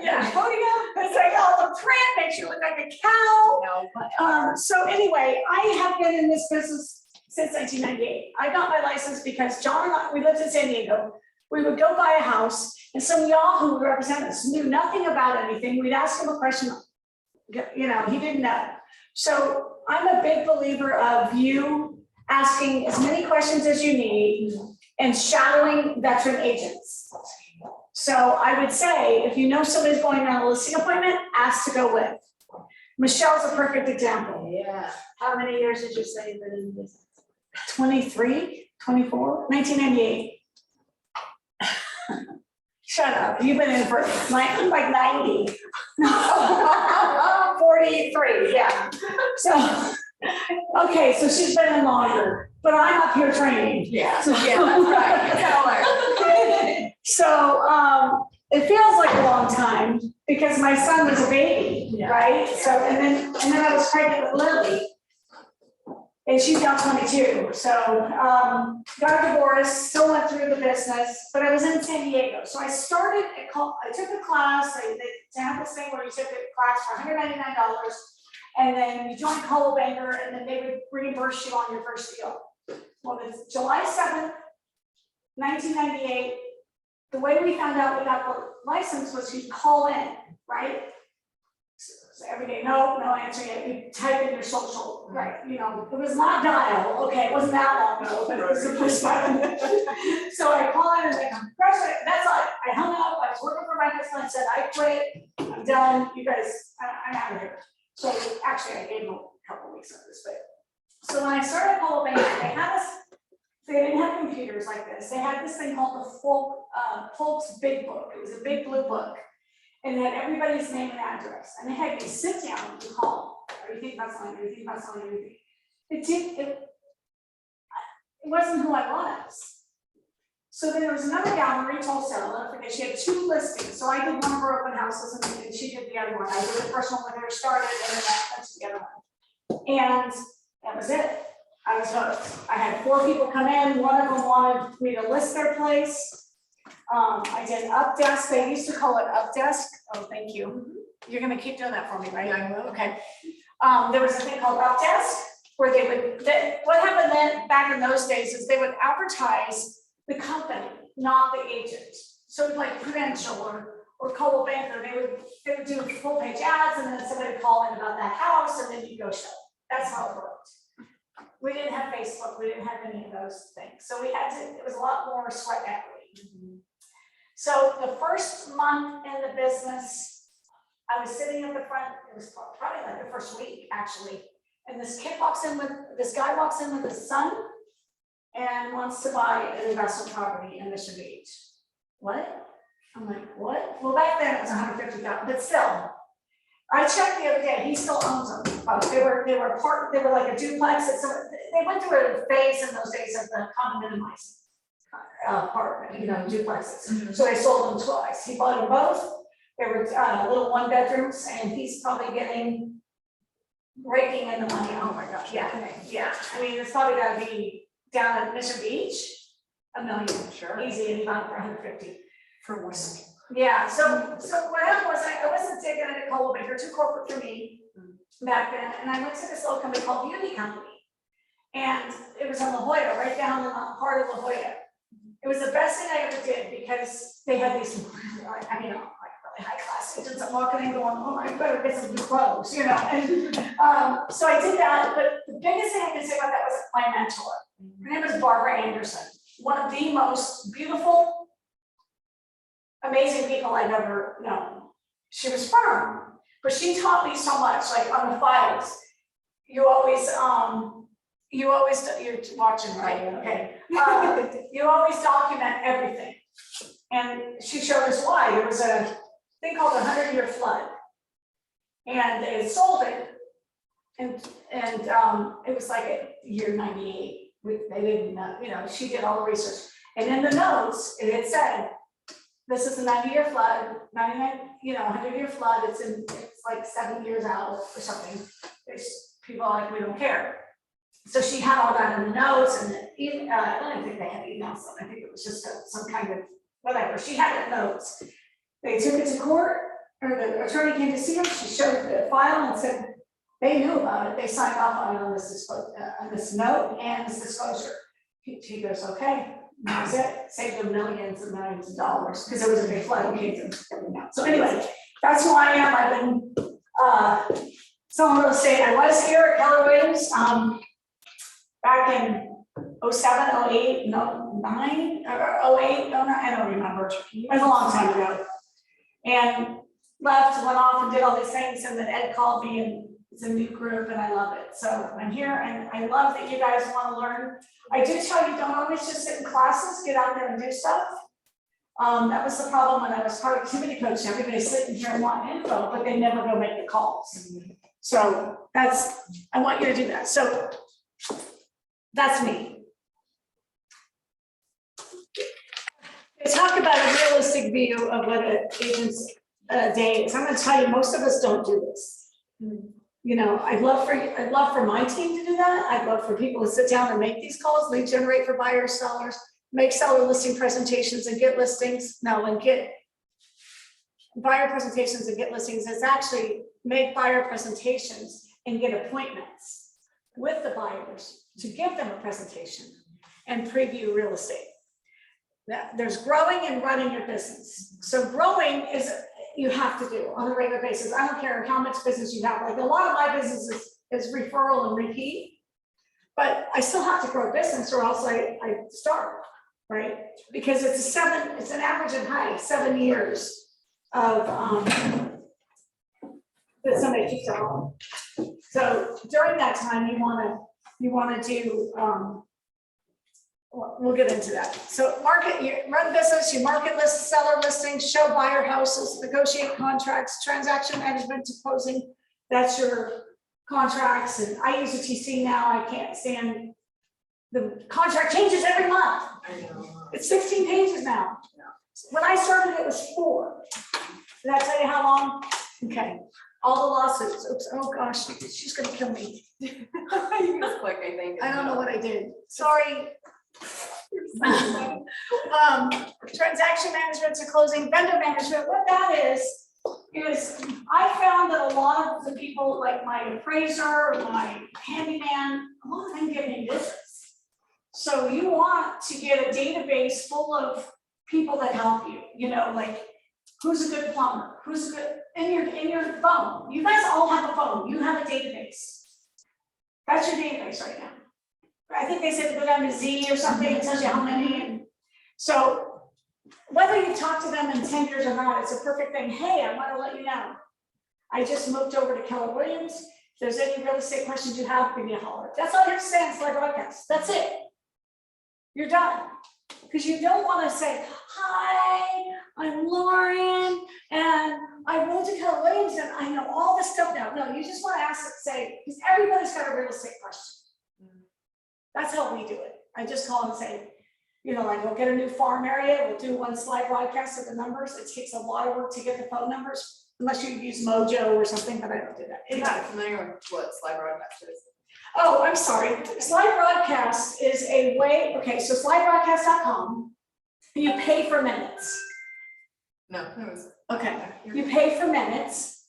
Yeah. It's like, oh, the print makes you look like a cow. No, So anyway, I have been in this business since 1998. I got my license because John and I, we lived in San Diego. We would go buy a house, and some of y'all who would represent us knew nothing about anything. We'd ask him a question, you know, he didn't know. So I'm a big believer of you asking as many questions as you need and shadowing veteran agents. So I would say, if you know somebody's going on a listing appointment, ask to go with. Michelle's a perfect example. yeah. How many years did you say you've been in business? 23, 24, 1998. Shut up, you've been in for like 90. 43, yeah. So, okay, so she's been in longer, but I'm up here training. Yeah, yeah, that's right. Tell her. So, it feels like a long time because my son was a baby, Yeah. right? So, and then I was pregnant with Lily. And she's now 22, so got a divorce, still went through the business, but I was in San Diego. So I started, I took a class, they have this thing where you took a class for $199, and then you joined Coldwell Banker, and then they would reimburse you on your first deal. Well, it's July 7th, 1998. The way we found out we got the license was you call in, right? So every day, no answering it, you type in your social, right, you know, it was not dial, okay, it wasn't that long ago, but it was a push button. So I call in and they come, that's all, I hung up, I was working for my husband, I said, I quit, I'm done, you guys, I'm out of here. So actually, I gave them a couple of weeks of this, but, so when I started Coldwell Banker, they didn't have computers like this, they had this thing called the Folks Big Book, it was a big blue book. And they had everybody's name and address, and they had you sit down and call. Are you thinking about selling? Are you thinking about selling? Everything? It wasn't who I was. So then there was another gal, Marie Tolstoy, I'll never forget. She had 2 listings. So I did one of her open houses, and she did the other one. I did the first one when they were started, and then I went to the other one. And that was it. I was hooked. I had 4 people come in. One of them wanted me to list their place. I did Updesk. They used to call it Updesk. Oh, thank you. You're gonna keep doing that for me, right? I will. Okay. There was a thing called Updesk where they would, what happened then back in those days is they would advertise the company, not the agent. So like Prudential or Coldwell Banker, they would do full page ads, and then somebody would call in about that house, and then you go show. That's how it worked. We didn't have Facebook. We didn't have any of those things. So we had to, it was a lot more sweat equity. So the first month in the business, I was sitting at the front, it was probably like the first week actually, and this guy walks in with his son and wants to buy an investment property in Mission Beach. What? I'm like, what? Well, back then it was $150,000, but still. I checked the other day, he still owns them. They were like a duplex. They went through a phase in those days of the condominiumizing. Apartment, you know, duplexes. Mm-hmm. So I sold them twice. He bought them both. They were little 1-bedrooms, and he's probably raking in the money. Oh my gosh. Yeah, okay. Yeah. I mean, it's probably got to be down at Mission Beach, $1 million, Sure. easy, and he bought it for 150 For one. Yeah. So what happened was I wasn't taking it at Coldwell Banker, too corporate for me back then, and I went to this little company called Beauty Company, and it was on La Jolla, right down in the heart of La Jolla. It was the best thing I ever did because they had these, like really high class agents. I'm walking in going, oh, I better get some new clothes, you know. And so I did that. But the biggest thing I can say about that was my mentor. Her name was Barbara Anderson, one of the most beautiful, amazing people I've ever known. She was firm, but she taught me so much. Like on the files, you're watching, right? Okay. You always document everything. And she showed us why. There was a thing called the 100-year flood. And they sold it. And it was like a year 98. They didn't know, you know, she did all the research. And in the notes, it had said, this is a 90-year flood, 100-year flood. It's like 7 years out or something. There's people like, we don't care. So she had all that in the notes, and I don't even think they had emails. I think it was just some kind of whatever. She had it in notes. They took it to court, or the attorney came to see her, she showed the file and said, they knew about it, they signed off on it on this note and this disclosure. She goes, okay, that was it, saved them millions and millions of dollars, because there was a big flood and came to everything else. So anyway, that's who I am. I've been selling real estate. I was here at Keller Williams back in 07, 08, no, 9, or 08, no, I don't remember. It was a long time ago. And left, went off and did all these things, and then Ed called me, and it's a new group, and I love it. So I'm here, and I love that you guys want to learn. I do tell you, don't always just sit in classes, get out there and do stuff. That was the problem when I was productivity coach. Everybody's sitting here and wanting info, but they never go make the calls. So I want you to do that. So that's me. They talk about a realistic view of what an agent's day is. I'm going to tell you, most of us don't do this. You know, I'd love for my team to do that. I'd love for people to sit down and make these calls, lead generate for buyers, sellers, make seller listing presentations and get listings. No, and get buyer presentations and get listings. It's actually make buyer presentations and get appointments with the buyers to give them a presentation and preview real estate. There's growing and running your business. So growing is you have to do on a regular basis. I don't care how much business you have. Like a lot of my business is referral and repeat, but I still have to grow business or else I starve, right? Because it's an average and high 7 years of that somebody keeps at home. So during that time, you want to do. We'll get into that. So you run business, you market list, seller listings, show buyer houses, negotiate contracts, transaction management to closing. That's your contracts. And I use a TC now. I can't stand the contract changes every month. I know. It's 16 pages now. When I started, it was 4. Did I tell you how long? Okay. All the lawsuits. Oops. Oh gosh, she's gonna kill me. You just click, I think. I don't know what I did. Sorry. Transaction management to closing, vendor management. What that is I found that a lot of the people, like my appraiser, my handyman, a lot of them give me business. So you want to get a database full of people that help you. You know, like who's a good plumber, who's a good in your phone. You guys all have a phone. You have a database. That's your database right now. I think they said to go down to Z or something, it tells you how many. And so whether you talk to them in 10 years or not, it's a perfect thing. Hey, I want to let you know, I just moved over to Keller Williams. If there's any real estate questions you have, give me a holler. That's all you have to say on Slide Broadcast. That's it. You're done. Because you don't want to say, hi, I'm Lauren, and I moved to Keller Williams, and I know all this stuff now. No, you just want to ask, say, because everybody's got a real estate question. That's how we do it. I just call and say, you know, like we'll get a new farm area, we'll do one Slide Broadcast of the numbers. It takes a lot of work to get the phone numbers, unless you use Mojo or something, but I don't do that. I'm not familiar with what Slide Broadcast is. Oh, I'm sorry. Slide Broadcast is a way, okay, so slidebroadcast.com, you pay for minutes. No, it was. Okay, you pay for minutes,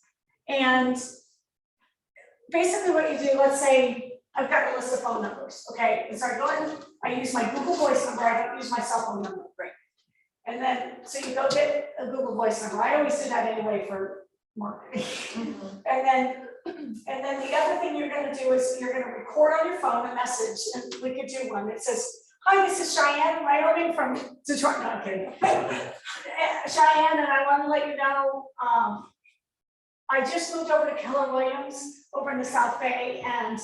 and basically what you do, let's say, I've got a list of phone numbers, okay? And so I use my Google Voice number, I don't use my cell phone number, right? And then, so you go get a Google Voice number. I always do that anyway for marketing. And then the other thing you're gonna do is you're gonna record on your phone a message, and we could do one that says, hi, this is Cheyenne Wyoming from Detroit. No, I'm kidding. Cheyenne, and I wanna let you know, I just moved over to Keller Williams over in the South Bay, and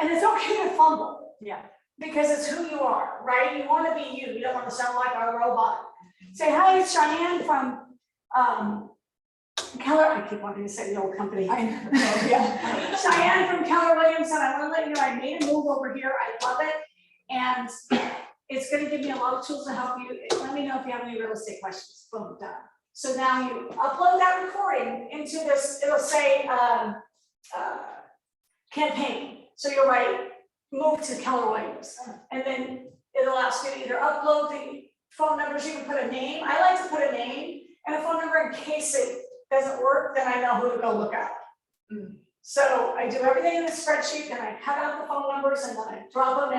it's okay to fumble. Yeah. Because it's who you are, right? You want to be you. You don't want to sound like a robot. Say, hi, it's Cheyenne from Keller. I keep wanting to say the old company. I know. Yeah. Cheyenne from Keller Williams, and I want to let you know I made a move over here. I love it. And it's going to give me a lot of tools to help you. Let me know if you have any real estate questions. Boom, done. So now you upload that recording into this, it'll say campaign. So you'll write, move to Keller Williams. And then it'll ask you to either upload the phone numbers, you can put a name. I like to put a name and a phone number in case it doesn't work, then I know who to go look at. So I do everything in the spreadsheet, and I cut out the phone numbers, and then I drop them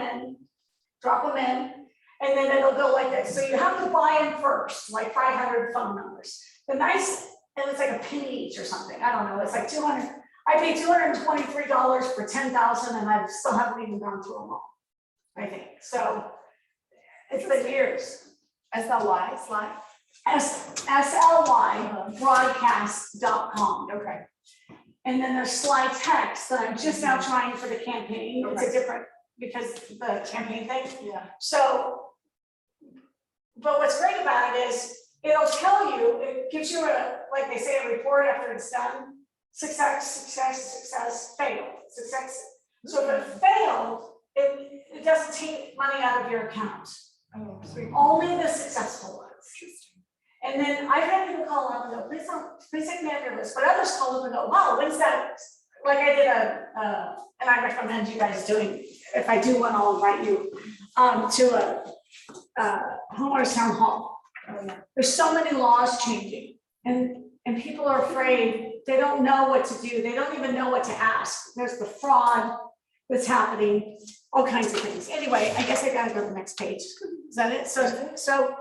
in, and then it'll go like this. So you have to buy them first, like 500 phone numbers. The nice, and it's like a penny each or something, I don't know, it's like 200, I paid $223 for 10,000, and I still haven't even gone through them all, I think. So it's been years. SLY, Sly? SLY broadcast.com. Okay. And then there's Sly Text that I'm just now trying for the campaign. It's a different, because the campaign thing. Yeah. So, but what's great about it is it'll tell you, it gives you a, like they say, a report after it's done. Success, failed, success. So if it failed, it doesn't take money out of your account. Oh, sweet. Only the successful ones. And then I've had people call up and go, please take me off your list, but others call up and go, wow, when's that? Like I did and I recommend you guys doing, if I do one, I'll invite you to a homeowners town hall. There's so many laws changing, and people are afraid, they don't know what to do, they don't even know what to ask. There's the fraud that's happening, all kinds of things. Anyway, I guess I gotta go to the next page. Is that it? So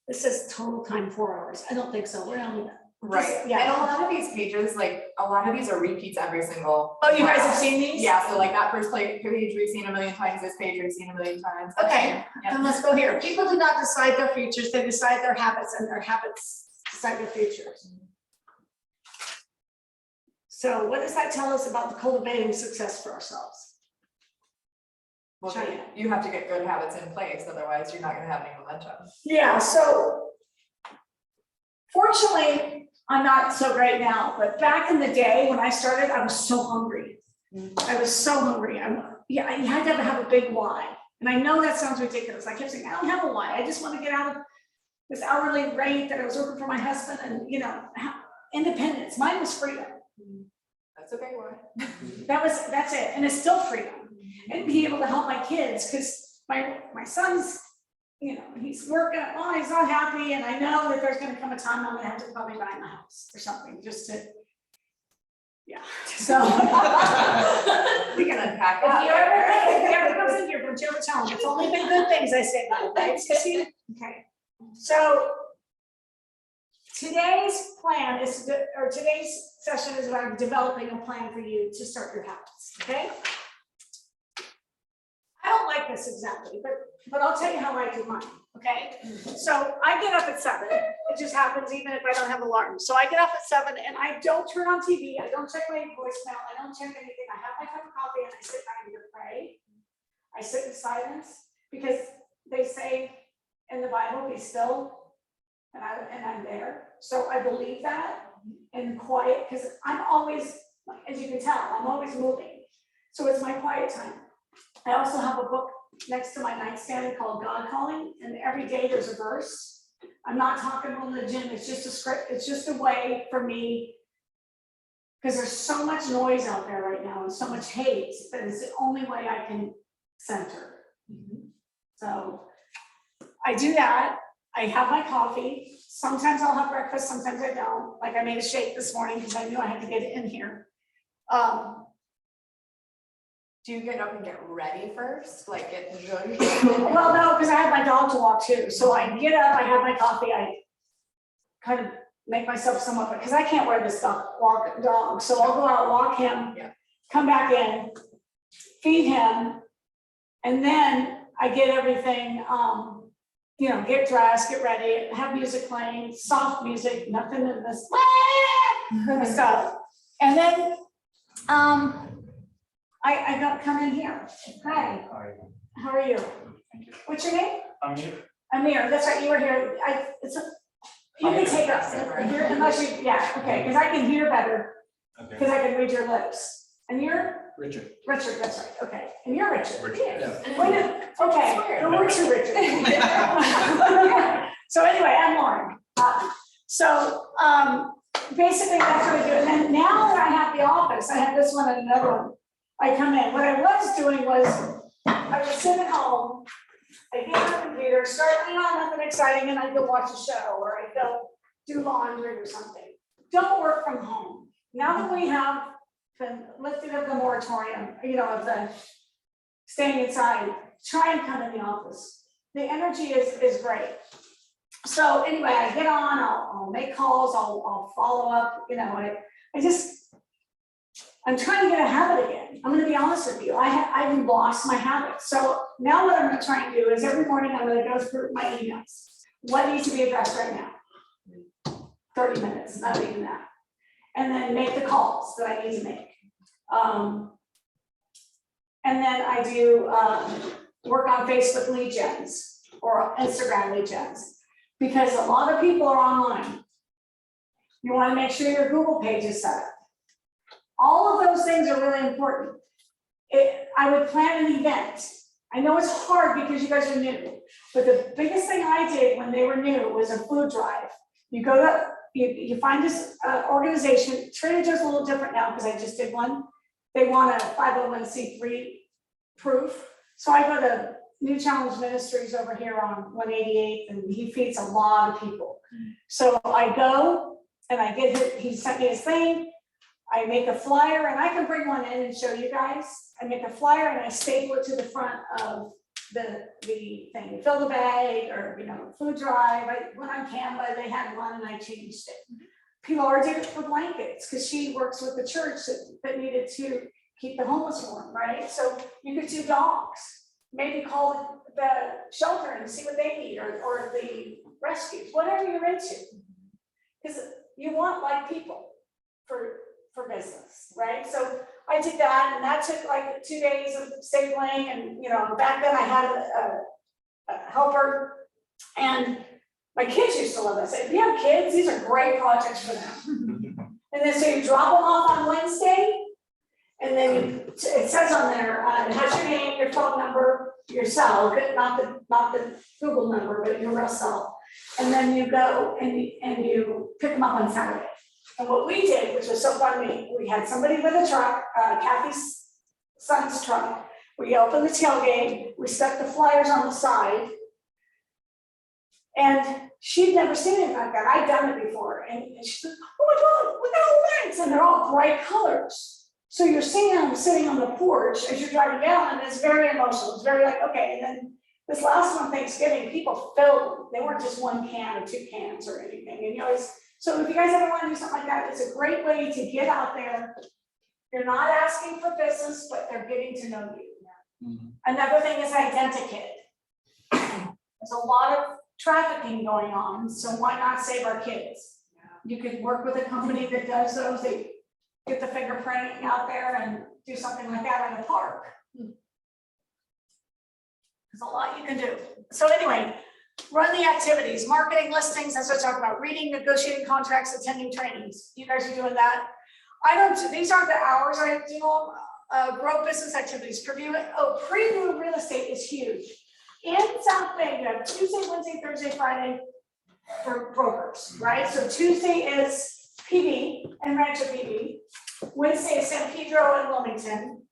this says total time 4 hours. I don't think so. We're only Right. Yeah. And a lot of these pages, like a lot of these are repeats every single. Oh, you guys have seen these? Yeah, so like that first page we've seen a million times, this page we've seen a million times. Okay, Yeah. then let's go here. People do not decide their futures, they decide their habits, and their habits decide their futures. So what does that tell us about cultivating success for ourselves? Well, China. you have to get good habits in place, otherwise you're not gonna have any momentum. Yeah, so fortunately, I'm not so great now, but back in the day when I started, I was so hungry. I was so hungry. You had to have a big why. And I know that sounds ridiculous. I kept saying, I don't have a why. I just want to get out of this hourly rate that I was working for my husband and, independence. Mine was freedom. That's a big one. That's it. And it's still freedom. And be able to help my kids, because my son's, he's working, he's not happy, and I know that there's gonna come a time I'm gonna have to probably buy my house or something, just to, so. We can unpack If that. he ever comes in here, don't you ever tell him, it's only been good things I say about it, right? Okay, so today's plan is, or today's session is about developing a plan for you to start your habits, okay? I don't like this exactly, but I'll tell you how I do mine, okay? So I get up at 7, it just happens even if I don't have alarm. So I get up at 7 and I don't turn on TV, I don't check my voicemail, I don't check anything. I have my cup of coffee and I sit down to pray. I sit in silence because they say in the Bible, be still, and I'm there. So I believe that, and quiet, because I'm always, as you can tell, I'm always moving. So it's my quiet time. I also have a book next to my nightstand called God Calling, and every day there's a verse. I'm not talking religion, it's just a script, it's just a way for me, because there's so much noise out there right now and so much hate that it's the only way I can center. So I do that. I have my coffee. Sometimes I'll have breakfast, sometimes I don't. Like I made a shake this morning because I knew I had to get it in here. Do you get up and get ready first? Like get zhuzh? Well, no, because I have my dog to walk too. So I get up, I have my coffee, I kind of make myself somewhat, because I can't wear this dog. So I'll go out, walk him, come back in, feed him, and then I get everything, get dressed, get ready, have music playing, soft music, nothing in this stuff. And then I got come in here. Hi. How are you? What's your name? Amir. That's right. You were here. You can take us unless you. Yeah. Okay. Because I can hear better. Because I can read your lips. And you're Richard. Richard. That's right. Okay. And you're Richard. Yeah. Okay. No, we're two Richard. So anyway, I'm Lauren. Basically that's what I do. And then now that I have the office, I have this one and another one. I come in. What I was doing was I would sit at home, I get on the computer, start nothing exciting, and I go watch a show, or I go do laundry or something. Don't work from home. Now that we have been lifted up the moratorium, of the staying inside, try and come in the office. The energy is great. So anyway, I get on, I'll make calls, I'll follow up, I'm trying to get a habit again. I'm gonna be honest with you, I've lost my habit. So now what I'm gonna try and do is every morning I'm gonna go through my emails. What needs to be addressed right now? 30 minutes, not even that. And then make the calls that I need to make. And then I do work on Facebook lead gens or Instagram lead gens, because a lot of people are online. You want to make sure your Google page is set up. All of those things are really important. I would plan an event. I know it's hard because you guys are new, but the biggest thing I did when they were new was a food drive. You go to, you find this organization. Trader Joe's a little different now because I just did one. They want a 501c3 proof. So I go to New Challenge Ministries over here on 188th, and he feeds a lot of people. So I go and I get he sent me his thing. I make a flyer, and I can bring one in and show you guys. I make a flyer and I staple it to the front of the thing. You fill the bag, or food drive. I went on Canva, they had one, and I changed it. Pilar did it for blankets because she works with the church that needed to keep the homeless warm, right? So you could do dogs. Maybe call the shelter and see what they need, or the rescues, whatever you're into. Because you want like people for business, right? So I did that, and that took like 2 days of stapling, and back then I had a helper, and my kids used to love this. If you have kids, these are great projects for them. And then so you drop them off on Wednesday, and then it says on there, it has your name, your phone number, your cell, not the Google number, but your real cell. And then you go and you pick them up on Saturday. And what we did, which was so fun, we had somebody with a truck, Kathy's son's truck. We opened the tailgate, we stuck the flyers on the side. And she'd never seen anything like that. I'd done it before. And she's like, oh my God, look at all the lights. And they're all bright colors. So you're seeing them sitting on the porch as you're driving down, and it's very emotional. It's very like, okay. And then this last one, Thanksgiving, people filled them. They weren't just 1 can or 2 cans or anything. And so if you guys ever want to do something like that, it's a great way to get out there. You're not asking for business, but they're getting to know you. Mm-hmm. Another thing is identikit. There's a lot of trafficking going on, so why not save our kids? You could work with a company that does those. They get the fingerprinting out there and do something like that in a park. There's a lot you can do. So anyway, run the activities, marketing, listings, that's what I talk about, reading, negotiating contracts, attending trainings. You guys are doing that. These aren't the hours I do. Grow business activities, preview real estate is huge. In South Bay, you have Tuesday, Wednesday, Thursday, Friday for brokers, right? So Tuesday is PD and Rancho PD. Wednesday is San Pedro and Wilmington.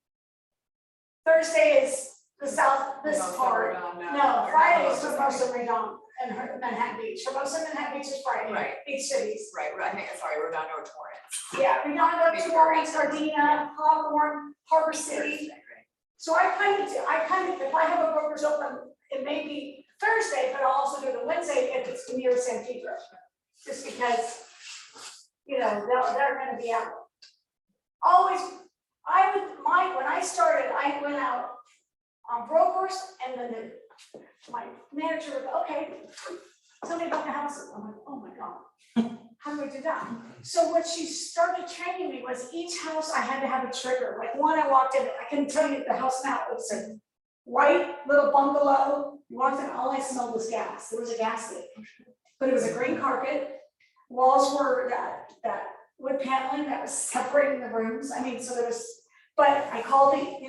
Thursday is the south, this part. No, Friday is Hermosa, Redondo, and Manhattan Beach. Hermosa, Manhattan Beach is Friday. Right. Beach cities. Right, Redondo or Torrance. Yeah, Redondo, Torrance, Gardena, Hawthorne, Harbor City. So I kind of, if I have a broker's open, it may be Thursday, but I'll also do the Wednesday if it's near San Pedro. Just because, they're gonna be out. Always, when I started, I went out on brokers, and then my manager would go, okay, tell me about the houses. I'm like, oh my God, how do I do that? So what she started training me was each house I had to have a trigger. Like one I walked in, I can tell you the house now, it was a white little bungalow. You walked in, all I smelled was gas. There was a gas leak, but it was a green carpet. Walls were that wood paneling that was separating the rooms. So there was, but I called it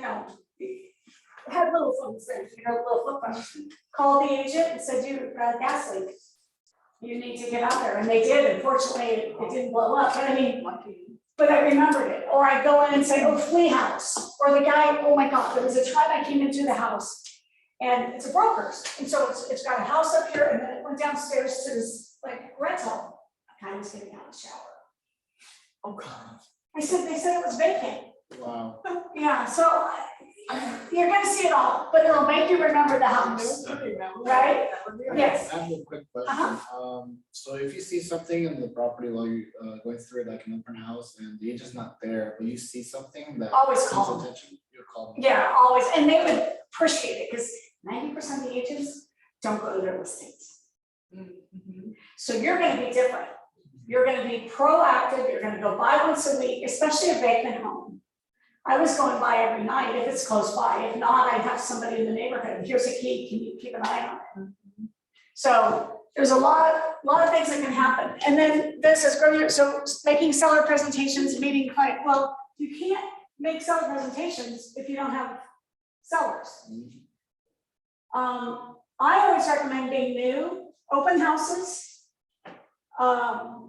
had little phones there, little flip phones. Called the agent and said, dude, gas leak. You need to get out there. And they did. Unfortunately, it didn't blow up. But I remembered it. Or I go in and say, oh, flea house. Or the guy, oh my God, there was a tribe that came into the house. And it's a broker's. And so it's got a house up here, and then it went downstairs to this like rental guy was getting out of the shower. Oh, God. They said it was vacant. Wow. Yeah, so you're gonna see it all, but it'll make you remember the house, right? Yes. I have a quick question. So if you see something in the property while you going through it, like an open house, and the agent's not there, but you see something that Always needs call them. attention, you call them. Yeah, always, and they would appreciate it, because 90% of the agents don't go to their listings. So you're gonna be different. You're gonna be proactive, you're gonna go by once a week, especially a vacant home. I was going by every night if it's close by. If not, I'd have somebody in the neighborhood. Here's a key. Can you keep an eye on it? So there's a lot of things that can happen. And then this is growing. So making seller presentations, meeting client. Well, you can't make seller presentations if you don't have sellers. I always recommend being new, open houses.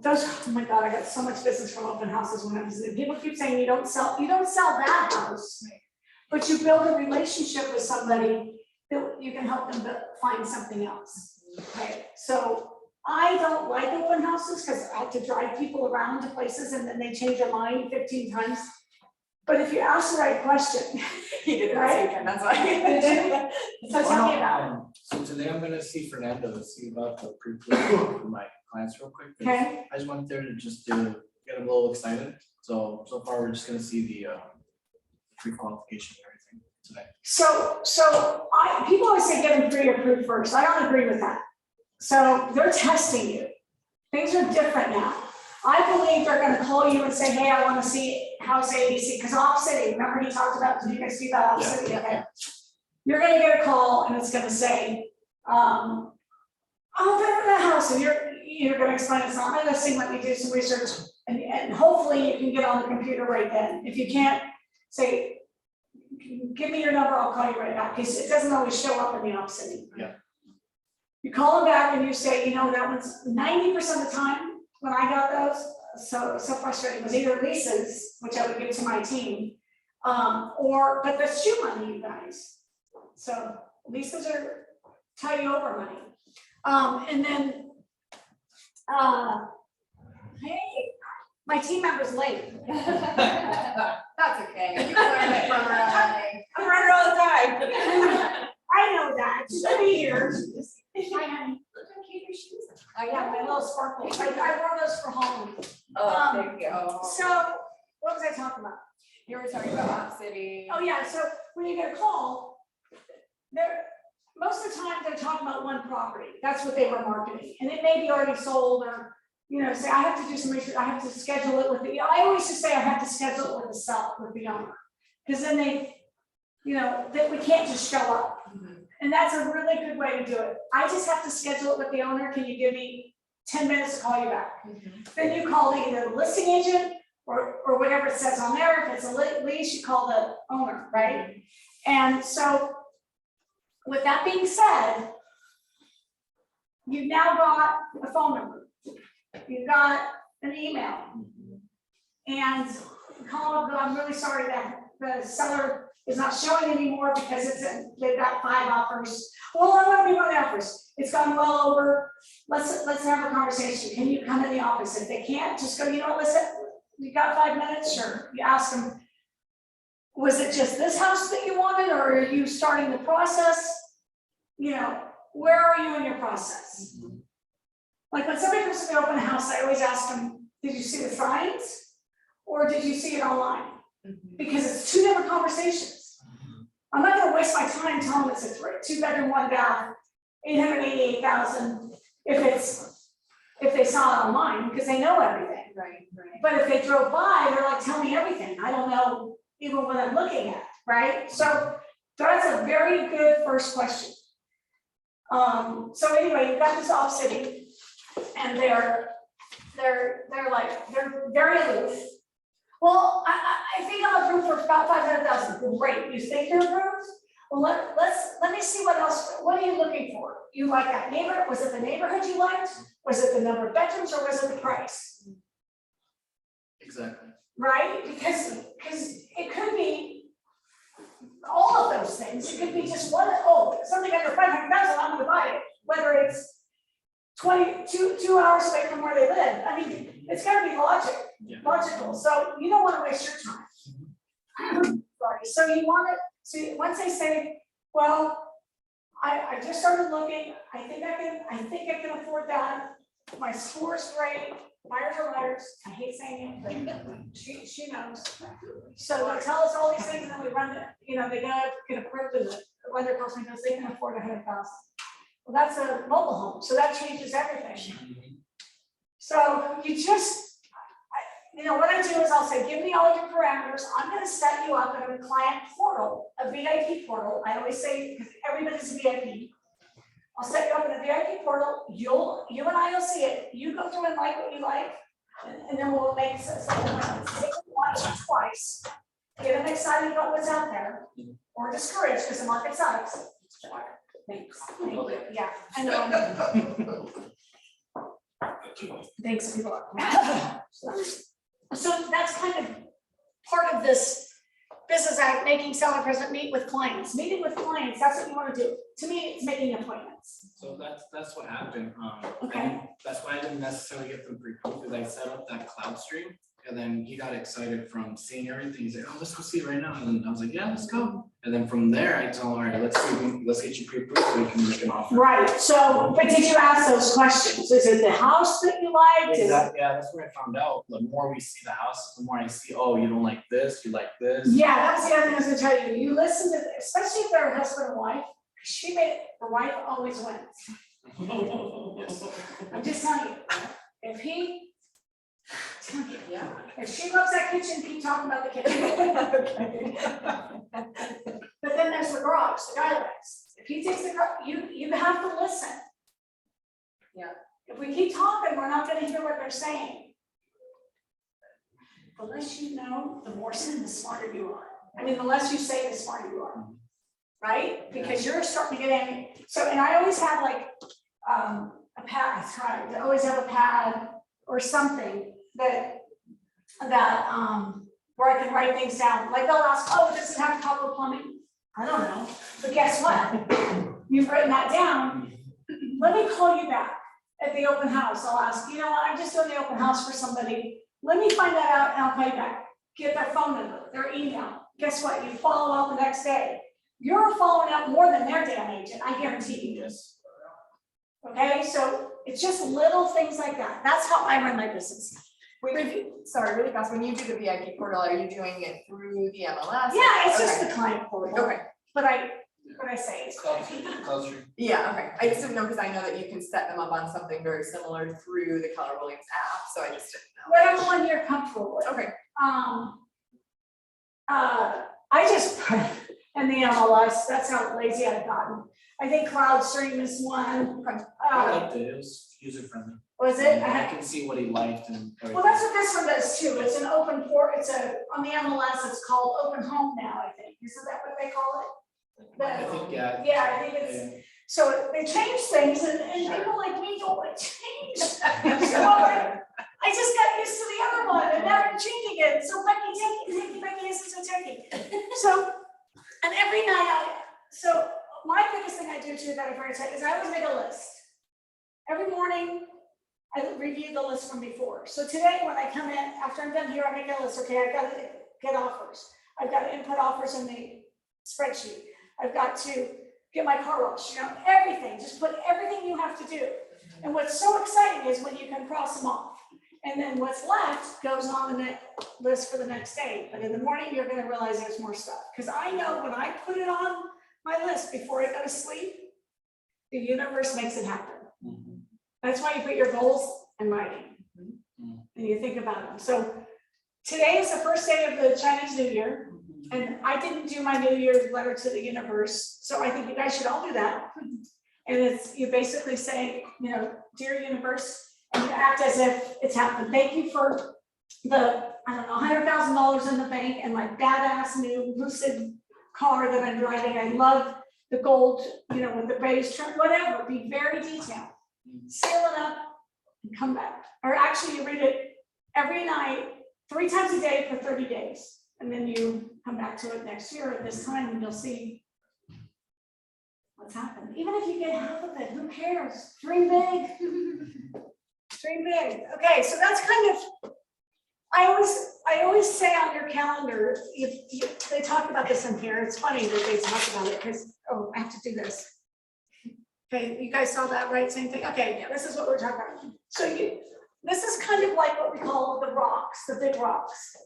Those, oh my God, I got so much business from open houses when I was there. People keep saying you don't sell that house, but you build a relationship with somebody that you can help them find something else. Okay, so I don't like open houses because I have to drive people around to places and then they change their mind 15 times. But if you ask the right question, He did it Right? this weekend, that's why. so tell me about it. So today I'm gonna see Fernando to see about the pre-approval for my clients real quick. 'Cause Okay. I just went there to get them a little excited. So far, we're just gonna see the pre-qualification and everything today. So people always say get them pre-approved first. I don't agree with that. So they're testing you. Things are different now. I believe they're gonna call you and say, hey, I wanna see house ABC, because Off City, remember he talked about, did you guys see that Off Yeah, City? yeah, Okay. yeah. You're gonna get a call and it's gonna say, oh, they're in the house, and you're gonna explain it's not my listing, let me do some research, and hopefully you can get on the computer right then. If you can't, say, give me your number, I'll call you right back, because it doesn't always show up in the Off City. Yeah. You call them back and you say, you know, that one's 90% of the time when I got those, so frustrating, was either leases, which I would give to my team, but that's shoe money, you guys. So leases are tie you over money. And then, hey, my team member's late. That's okay. You learn it from running. I'm running all the time. I know that, she's gonna be here. Hi, honey. I got my little sparkles. I wore those for Halloween. Oh, thank you. So, what was I talking about? You were talking about Off City. Oh, yeah, so when you get a call, most of the time they're talking about one property. That's what they were marketing. And it may be already sold, or, you know, say, I have to do some research, I have to schedule it with I always just say I have to schedule it with the seller, with the owner. Because then that we can't just show up. And that's a really good way to do it. I just have to schedule it with the owner. Can you give me 10 minutes to call you back? Then you call either the listing agent or whatever it says on there. If it's a lease, you call the owner, right? And so with that being said, you've now got a phone number. You've got an email. And you call them, I'm really sorry that the seller is not showing anymore because they've got 5 offers. Well, I want to be one of the offers. It's gone well over. Let's have a conversation. Can you come in the office? If they can't, just go, you know what, listen, you got 5 minutes? Sure. You ask them, was it just this house that you wanted, or are you starting the process? You know, where are you in your process? Like when somebody comes to the open house, I always ask them, did you see the signs or did you see it online? Because it's 2 different conversations. I'm not gonna waste my time telling them it's a 2-bedroom, 1 bath, 888,000 if they saw it online, because they know everything. Right. But if they drove by, they're like, tell me everything. I don't know even what I'm looking at, right? So that's a very good first question. So anyway, you've got this Off City, and they're very aloof. Well, I think I'm approved for about 500,000. Great, you think you're approved? Well, let me see what else. What are you looking for? You like that neighbor? Was it the neighborhood you liked? Was it the number of bedrooms, or was it the price? Exactly. Right? Because it could be all of those things. It could be just one. Oh, something under 500,000. I'm going to buy it. Whether it's two hours away from where they live. I mean, it's gotta be logical, so you don't wanna waste your time. Sorry, so you wanna, once they say, well, I just started looking, I think I can afford that, my score's great, buyers are liars, I hate saying it, but she knows. So they tell us all these things and then we run it, they get approved and the lender calls me because they can afford $100,000. Well, that's a mobile home, so that changes everything. So you just, what I do is I'll say, give me all your parameters. I'm going to set you up in a client portal, a VIP portal. I always say, because everybody's a VIP. I'll set you up in a VIP portal. You and I will see it. You go through and like what you like, and then we'll make something once or twice. Get them excited about what's out there, or discouraged because the market sucks. Thanks. Thank you. Yeah, I know. Thanks, people. So that's kind of part of this business act, making seller present, meet with clients. Meeting with clients, that's what you want to do. To me, it's making appointments. So that's what happened. Okay. That's why I didn't necessarily get them pre-approved, because I set up that cloud stream, and then he got excited from seeing everything. He's like, "Oh, let's go see it right now." And then I was like, "Yeah, let's go." And then from there, I told him, "All right, let's get you pre-approved so we can make an offer." Right. So, but did you ask those questions? Is it the house that you liked? Is it- Exactly. Yeah, that's where I found out. The more we see the house, the more I see, oh, you don't like this, you like this. Yeah, that was the other thing I was gonna tell you. You listen to, especially if they're a husband and wife, the wife always wins. Yes. I'm just telling you, if she loves that kitchen, keep talking about the kitchen. But then there's the garage, the guy likes. If he takes the garage, you have to listen. Yeah. If we keep talking, we're not gonna hear what they're saying. The less you know, the more the smarter you are. I mean, the less you say, the smarter you are. Right? Because you're starting to get angry. So, and I always have like a pad, right? I always have a pad or something that where I can write things down. Like they'll ask, oh, does it have copper plumbing? I don't know. But guess what? You've written that down. Let me call you back at the open house. I'll ask, you know what, I'm just doing the open house for somebody. Let me find that out and I'll call you back. Get their phone number, their email. Guess what? You follow up the next day. You're following up more than their damn agent, I guarantee you. Yes. Okay, so it's just little things like that. That's how I run my business. Sorry, really fast, when you do the VIP portal, are you doing it through the MLS? Yeah, it's just Okay. the client portal. Okay, But what I say is. Closer. yeah, okay, I just didn't know, because I know that you can set them up on something very similar through the Keller Williams app, so I just didn't know. Whatever one you're comfortable with. Okay, I just put in the MLS, that's how lazy I've gotten. I think CloudStream is one. I liked it. It was user friendly. Was it? I can see what he liked and everything. Well, that's what this one does too. It's an open port, on the MLS, it's called Open Home now, I think. Isn't that what they call it? I think, yeah. Yeah, I think it's, so they change things and people like me don't like change. So I just got used to the other one and now I'm changing it. So Becky isn't so techy. So, and every night so my biggest thing I do too that I forget to say is I always make a list. Every morning, I review the list from before. So today when I come in, after I'm done here, I make a list. Okay, I've got to get offers. I've got to input offers in the spreadsheet. I've got to get my car washed, everything. Just put everything you have to do. And what's so exciting is when you can cross them off. And then what's left goes on the list for the next day. But in the morning, you're going to realize there's more stuff. Because I know when I put it on my list before I go to sleep, the universe makes it happen. That's why you put your goals in writing and you think about them. So today is the first day of the Chinese New Year, and I didn't do my New Year's letter to the universe. So I think you guys should all do that. And it's you basically say, dear universe, and you act as if it's happened. Thank you for the, $100,000 in the bank and my badass new Lucid car that I'm driving. I love the gold, with the beige trim, whatever. Be very detailed. Seal it up and come back. Or actually you read it every night, 3 times a day for 30 days. And then you come back to it next year at this time and you'll see what's happened. Even if you get half of it, who cares? Dream big. Dream big. Okay, so that's kind of, I always say on your calendar, they talk about this in here. It's funny that they talk about it because, oh, I have to do this. Okay, you guys saw that, right? Same thing. Okay, this is what we're talking about. So this is kind of like what we call the rocks, the big rocks.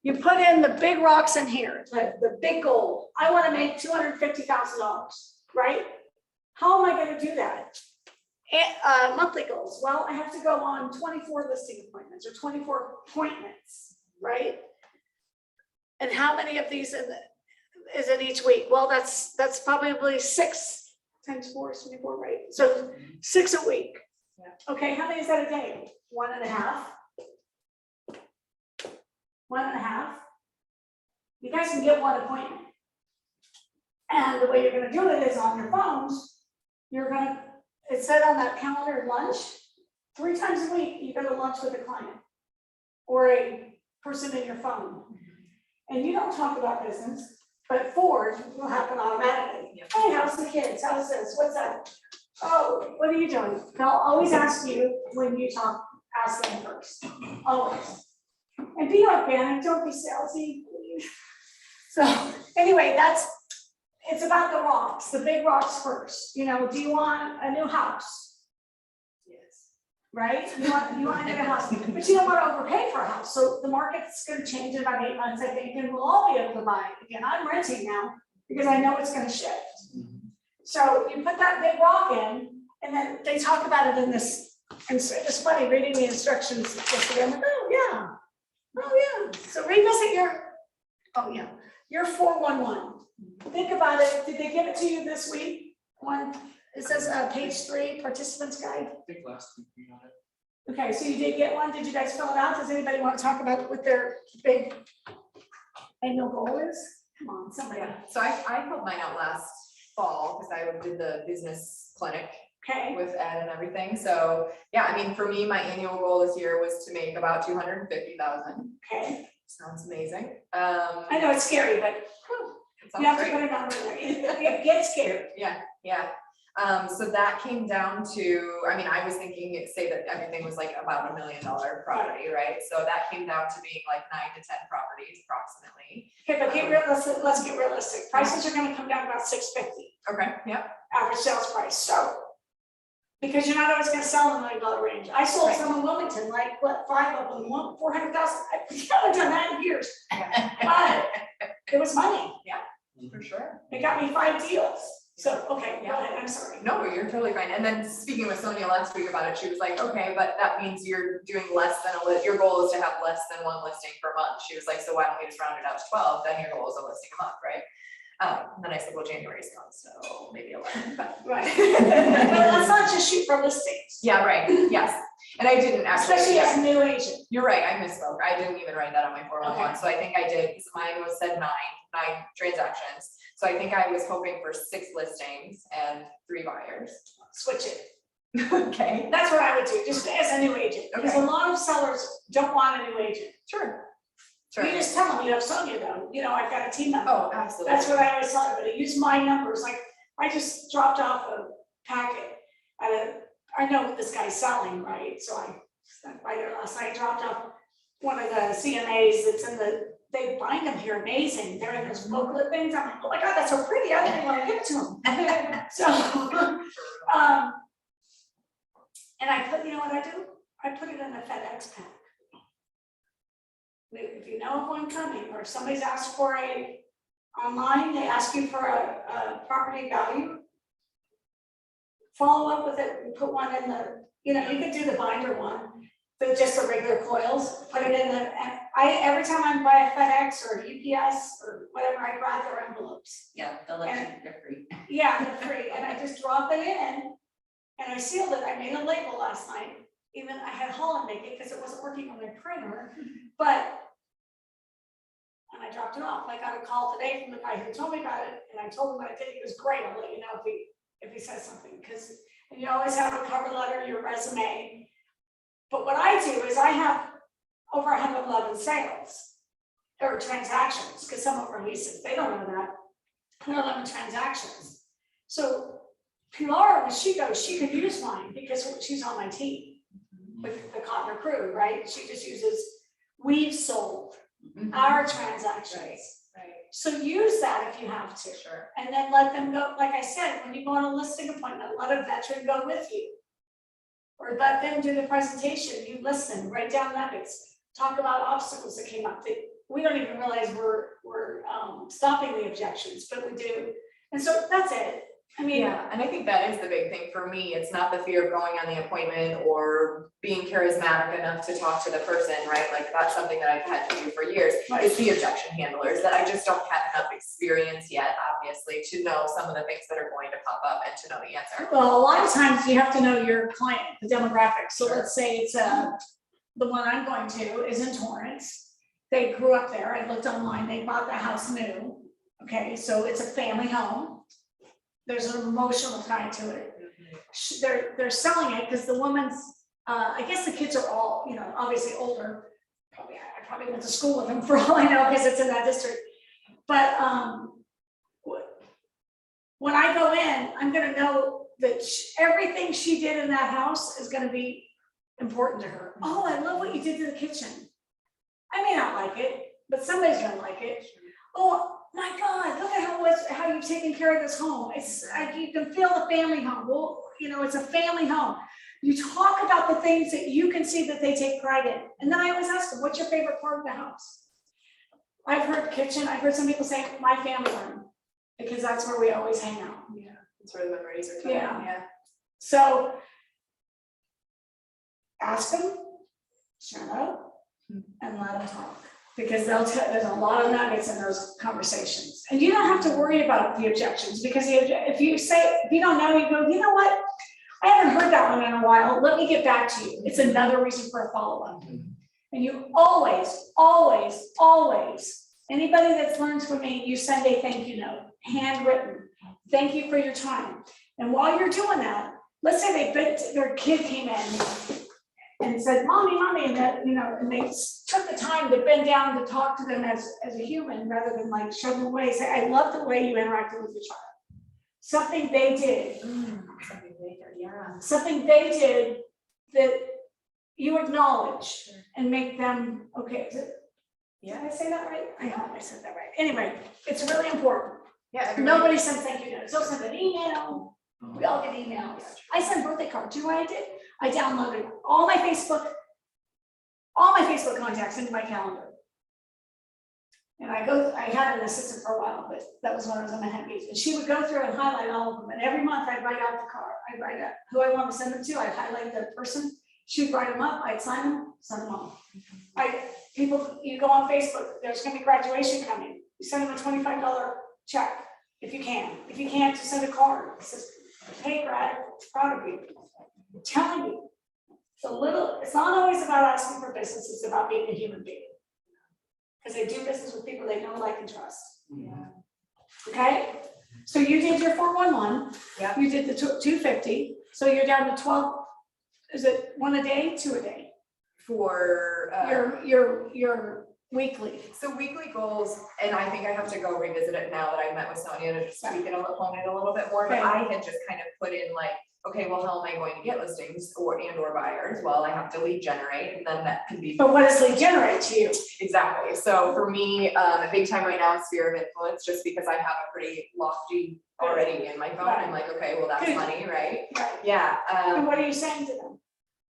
You put in the big rocks in here, the big goal. I want to make $250,000, right? How am I going to do that? Monthly goals. Well, I have to go on 24 listing appointments or 24 appointments, right? And how many of these is in each week? Well, that's probably 6 times 4 is 24, right? So 6 a week. Yeah. Okay, how many is that a day? 1.5. 1.5. You guys can get 1 appointment. And the way you're going to do it is on your phones. It said on that calendar lunch, 3 times a week, you go to lunch with a client or a person in your phone. And you don't talk about business, but 4 will happen automatically. Yep. Hey, how's the kids? How's this? What's that? Oh, what are you doing? They'll always ask you when you talk, ask them first. Always. And be organic, don't be salesy, please. So anyway, it's about the rocks, the big rocks first. You know, do you want a new house? Yes. Right? You want a new house, but you don't want to overpay for a house. So the market's going to change in about 8 months, I think, and we'll all be able to buy it. Again, I'm renting now because I know it's going to shift. So you put that big rock in, and then they talk about it in this. And so it's funny reading the instructions yesterday. I'm like, oh yeah. So revisit your 411. Think about it. Did they give it to you this week? It says page 3, participants guide. I think last week we got it. Okay, so you did get one. Did you guys fill it out? Does anybody want to talk about what their big annual goal is? Come on, somebody. Yeah, so I filled mine out last fall because I did the business clinic Okay. with Ed and everything. So yeah, I mean, for me, my annual goal this year was to make about 250,000. Okay. Sounds amazing. I know it's scary, but you have to put it on there. You get scared. Yeah. So that came down to, I mean, I was thinking, say that everything was like about $1 million property, right? So that came down to being like 9 to 10 properties approximately. Okay, but get realistic. Let's get realistic. Prices are going to come down about $650. Okay. Yep. Average sales price. So because you're not always going to sell in the $1 million range. I sold some in Wilmington, like what, 5 of them, 400,000. I haven't done that in years, but it was money. Yeah, for sure. It got me 5 deals. So, okay, go ahead, I'm sorry. No, you're totally fine. And then speaking with Sonia last week about it, she was like, okay, but that means you're doing less than your goal is to have less than 1 listing per month. She was like, so why don't we just round it out to 12? Then your goal is a listing a month, right? And then I said, well, January's gone, so maybe 11, but. Right. But let's not just shoot for listings. Yeah, right, yes. And I didn't actually. Especially as a new agent. You're right, I misspoke. I didn't even write that on my 411, Okay. so I think I did, because mine was said 9 transactions. So I think I was hoping for 6 listings and 3 buyers. Switch it. Okay. That's what I would do, just as a new agent. Because a lot of sellers don't want a new agent. Sure. You just tell them you have Sonia though, you know, I've got a team member. Oh, absolutely. That's what I always tell everybody, use my numbers, like, I just dropped off a packet I know this guy's selling, right, so I stopped by there last night, dropped off one of the CMAs that's in they bind them here, amazing, they're in those booklet things, I'm like, oh my God, that's so pretty, I didn't want to give it to them. So, and I put, you know what I do? I put it in a FedEx pack. If you know of one coming, or if somebody's asked for online, they ask you for a property value, follow up with it and put one in the, you know, you could do the binder one, but just the regular coils, put it in the, every time I buy a FedEx or UPS or whatever, I grab their envelopes. Yeah, they're free. Yeah, they're free, and I just drop it in, and I sealed it. I made a label last night. Even I had Holland make it because it wasn't working on my printer, and I dropped it off. I got a call today from the guy who told me about it, and I told him what I did. He was great. I'll let you know if he says something, because you always have a cover letter, your resume. But what I do is I have over 111 sales or transactions, because some of them are leases. They don't know that. 111 transactions. So Pilar, when she goes, she could use mine because she's on my team with the Cotton crew, right? She just uses, we've sold our transactions. Right, So use that if you have to. sure. And then let them go, like I said, when you go on a listing appointment, let a veteran go with you. Or let them do the presentation, you listen, write down nuggets, talk about obstacles that came up that we don't even realize we're stopping the objections, but we do. And so that's it. I mean, Yeah, and I think that is the big thing for me. It's not the fear of going on the appointment or being charismatic enough to talk to the person, right? Like that's something that I've had to do for years. Right. It's the objection handlers that I just don't have enough experience yet, obviously, to know some of the things that are going to pop up and to know the answer. well, a lot of times you have to know your client, the demographics. So Sure. let's say it's the one I'm going to is in Torrance. They grew up there. I looked online, they bought the house new. Okay, so it's a family home. There's an emotional tie to it. They're selling it because the woman's, I guess the kids are all, obviously older. I probably went to school with them for all I know because it's in that district. But when I go in, I'm gonna know that everything she did in that house is gonna be important to her. Oh, I love what you did to the kitchen. I may not like it, but somebody's gonna like it. Oh, my God, look at how you've taken care of this home. It's like you can feel the family home. Well, it's a family home. You talk about the things that you can see that they take pride in. And then I always ask them, what's your favorite part of the house? I've heard kitchen, I've heard some people say my family room, because that's where we always hang out. Yeah, that's where the memories are. Yeah. So ask them, shut up, and let them talk. Because there's a lot of nuggets in those conversations. And you don't have to worry about the objections, because if you don't know, you go, you know what? I haven't heard that one in a while. Let me get back to you. It's another reason for a follow-up. And you always, anybody that's learned from me, you send a thank you note, handwritten. Thank you for your time. And while you're doing that, let's say their kid came in and said, mommy, and that, and they took the time to bend down to talk to them as a human rather than like shove them away. Say, I love the way you interacted with your child. Something they did. Something they did that you acknowledge and make them, okay, did I say that right? I hope I said that right. Anyway, it's really important. Yeah. Nobody sends thank you notes. They'll send an email. We all get emails. I send birthday cards. You know what I did? I downloaded all my Facebook contacts into my calendar. And I had an assistant for a while, but that was when I was on my head meetings. And she would go through and highlight all of them. And every month I'd write out the card. I'd write out who I want to send them to. I'd highlight the person. She'd write them up. I'd sign them, send them home. You go on Facebook, there's gonna be graduation coming. You send them a $25 check if you can. If you can't, just send a card. It says, hey, Brad, proud of you. I'm telling you, it's not always about asking for business, it's about being a human being. Because they do business with people they know, like, and trust. Yeah. Okay? So you did your 411. Yeah. You did the 250. So you're down to 12. Is it 1 a day, 2 a day? For Your weekly. so weekly goals, and I think I have to go revisit it now that I met with Sonia to just tweak it a little bit more, but Okay. I had just kind of put in like, okay, well, how am I going to get listings or buyers? Well, I have to lead generate, and then that can be. But what does lead generate to you? Exactly. So for me, a big time right now is sphere of influence, just because I have a pretty lofty already in my phone. I'm like, okay, well, that's Good. money, right? Right. Yeah. And what are you saying to them?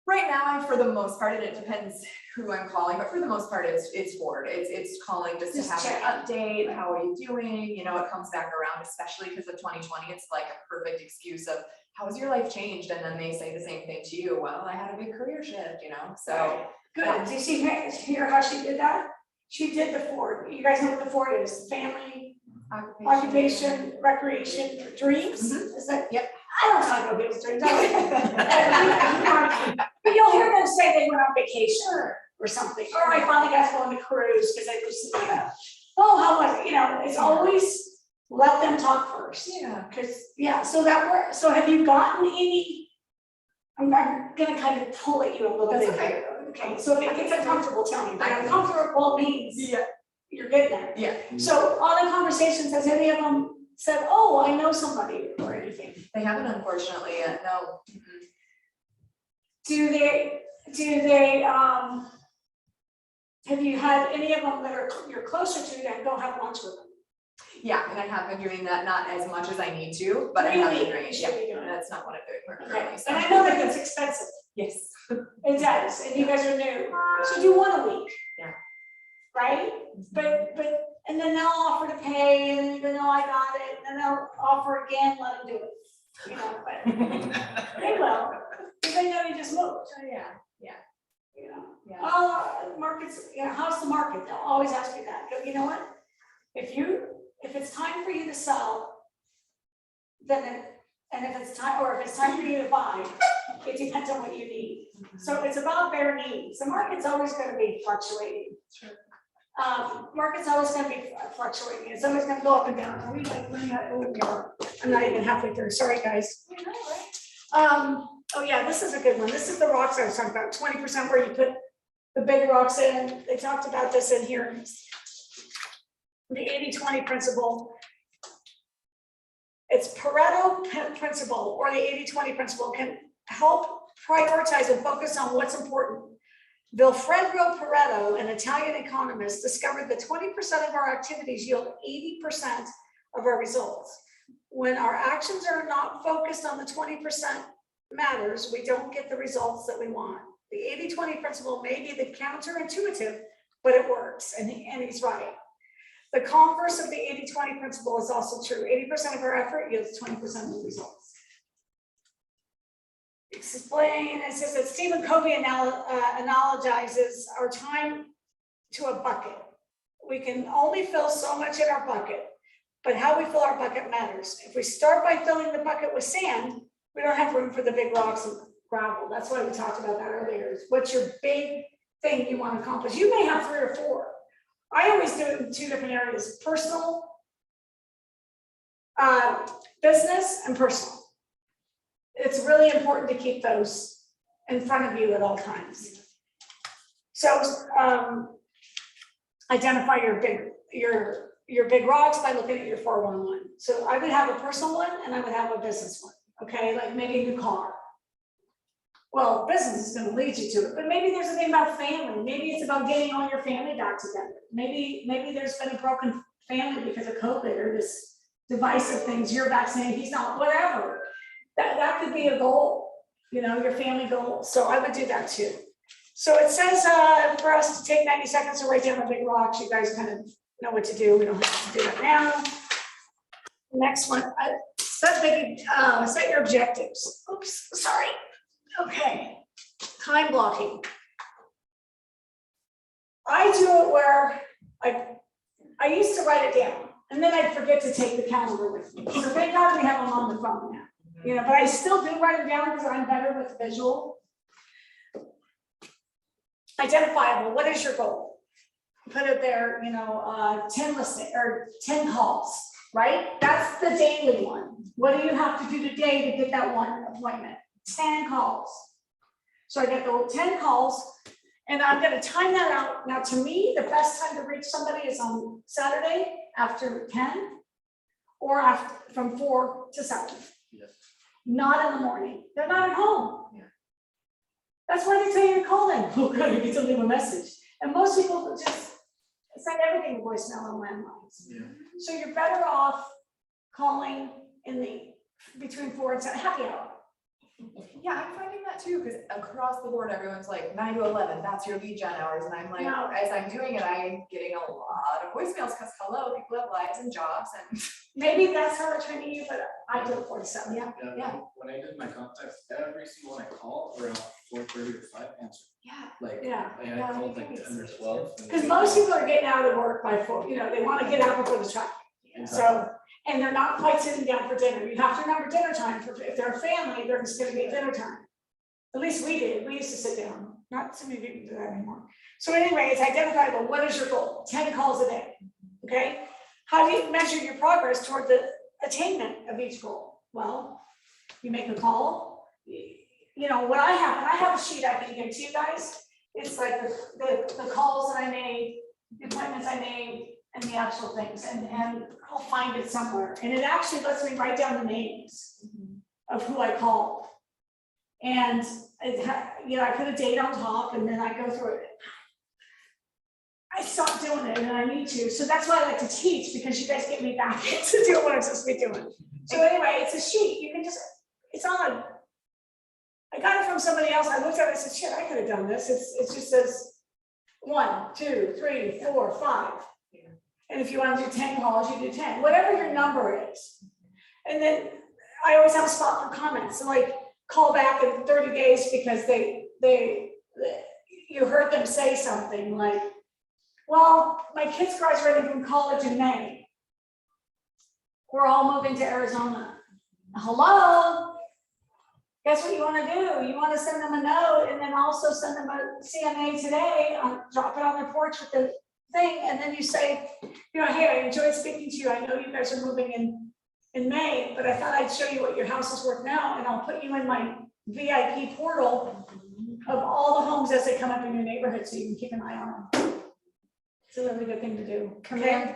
Right now, for the most part, and it depends who I'm calling, but for the most part, it's forward. It's calling just to Just have check. an update. How are you doing? It comes back around, especially because of 2020. It's like a perfect excuse of how has your life changed? And then they say the same thing to you. Well, I had a big career shift, So Good. Do you hear how she did that? She did the Ford. You guys know what the Ford is? Family, occupation, recreation, dreams. Is that? Yep. I don't talk about people's dreams. But you'll hear them say they went on vacation or something. Or I finally got to go on a cruise because I listened to that. Oh, how was it? It's always let them talk first. Yeah. Because, so that works. So have you gotten any? I'm gonna kind of pull at you a little bit. That's okay. Okay, so if it gets uncomfortable, tell me. But uncomfortable means you're getting there. Yeah. So on the conversations, has any of them said, oh, I know somebody or anything? everything. They haven't unfortunately yet, no. Do they, have you had any of them that are, you're closer to that go have lunch with them? Yeah, and I have been doing that, not as much as I need to, but I have been Really? doing You it, should yeah, be doing and it. that's not what I'm doing Okay, currently, so. and I know that it's expensive, Yes. it does, and you guys are new, so do one a week. Yeah. Right? But, and then they'll offer to pay, and then you go, no, I got it, and then they'll offer again, let them do it. You know, but they will, because they know you just moved, Oh, yeah, you know. yeah. Oh, markets, you know, how's the market? They'll always ask me that. Go, you know what? If it's time for you to sell, then and if it's time for you to buy, it depends on what you need. So it's about their needs. The market's always gonna be fluctuating. Sure. Market's always gonna be fluctuating. It's always gonna go up and down. I'm not even halfway through. Sorry, guys. Oh yeah, this is a good one. This is the rocks I was talking about, 20% where you put the big rocks in. They talked about this in here. The 80-20 principle. It's Pareto Principle, or the 80-20 principle, can help prioritize and focus on what's important. Vilfredo Pareto, an Italian economist, discovered that 20% of our activities yield 80% of our results. When our actions are not focused on the 20% matters, we don't get the results that we want. The 80-20 principle may be the counterintuitive, but it works, and he's right. The converse of the 80-20 principle is also true. 80% of our effort yields 20% of the results. Explain, it says that Stephen Covey analogizes our time to a bucket. We can only fill so much in our bucket, but how we fill our bucket matters. If we start by filling the bucket with sand, we don't have room for the big rocks and gravel. That's why we talked about that earlier. Is what's your big thing you want to accomplish? You may have 3 or 4. I always do it in 2 different areas: personal, business, and personal. It's really important to keep those in front of you at all times. So identify your big rocks by looking at your 411. So I would have a personal one and I would have a business one. Okay, like maybe a new car. Well, business is going to lead you to it, but maybe there's a thing about family. Maybe it's about getting all your family back together. Maybe there's been a broken family because of COVID or this divisive things. You're vaccinated, he's not, whatever. That could be a goal, you know, your family goal. So I would do that too. So it says for us to take 90 seconds to write down the big rocks. You guys kind of know what to do. We don't have to do that now. Next one, set your objectives. Oops, sorry. Okay, time blocking. I do it where I used to write it down and then I'd forget to take the calendar with me. So thank God we have them on the phone now. You know, but I still do write them down because I'm better with visual. Identifiable, what is your goal? Put it there, you know, 10 listing or 10 calls, right? That's the daily one. What do you have to do today to get that one appointment? 10 calls. So I get the 10 calls and I'm going to time that out. Now, to me, the best time to reach somebody is on Saturday after 10 or after from 4 to 7. Yes. Not in the morning. They're not at home. Yeah. That's why they tell you to call them. Oh, God, you get to leave a message. And most people just send everything to voicemail on landlines. Yeah. So you're better off calling in the between 4 and 7, happy hour. Yeah, I'm finding that too, because across the board, everyone's like 9 to 11, that's your lead gen hours. And I'm like, No. as I'm doing it, I'm getting a lot of voicemails because hello, people have lives and jobs and. Maybe that's how we're training you, but I do it 4 to 7. Yeah. Yeah. When I did my contacts, every single one I called around 4:30 or 5 answered. Yeah. Like, Yeah. I called like 10 or 12. Because most people are getting out of work by 4, you know, they want to get out before the traffic. So, and they're not quite sitting down for dinner. You have to remember dinner time. If they're a family, they're just going to be at dinner time. At least we did. We used to sit down. Not so many people do that anymore. So anyway, it's identifiable. What is your goal? 10 calls a day. Okay. How do you measure your progress toward the attainment of each goal? Well, you make a call. You know what I have, and I have a sheet I can give to you guys. It's like the calls that I made, the appointments I made, and the actual things, and I'll find it somewhere, and it actually lets me write down the names of who I called. And I put a date on top, and then I go through it. I stopped doing it, and I need to, so that's why I like to teach, because you guys get me back to do what I'm supposed to be doing. So anyway, it's a sheet, you can just, it's on a, I got it from somebody else, I looked at it, I said, shit, I could have done this, it just says 1, 2, 3, 4, 5. And if you want to do 10 calls, you do 10, whatever your number is. And then I always have a spot for comments, so like call back in 30 days because you heard them say something like, well, my kid's graduating from college in May. We're all moving to Arizona. Hello? Guess what you want to do? You want to send them a note and then also send them a CMA today, drop it on their porch with the thing, and then you say, hey, I enjoyed speaking to you. I know you guys are moving in May, but I thought I'd show you what your house is worth now, and I'll put you in my VIP portal of all the homes as they come up in your neighborhood, so you can keep an eye on them. It's a really good thing to do. Command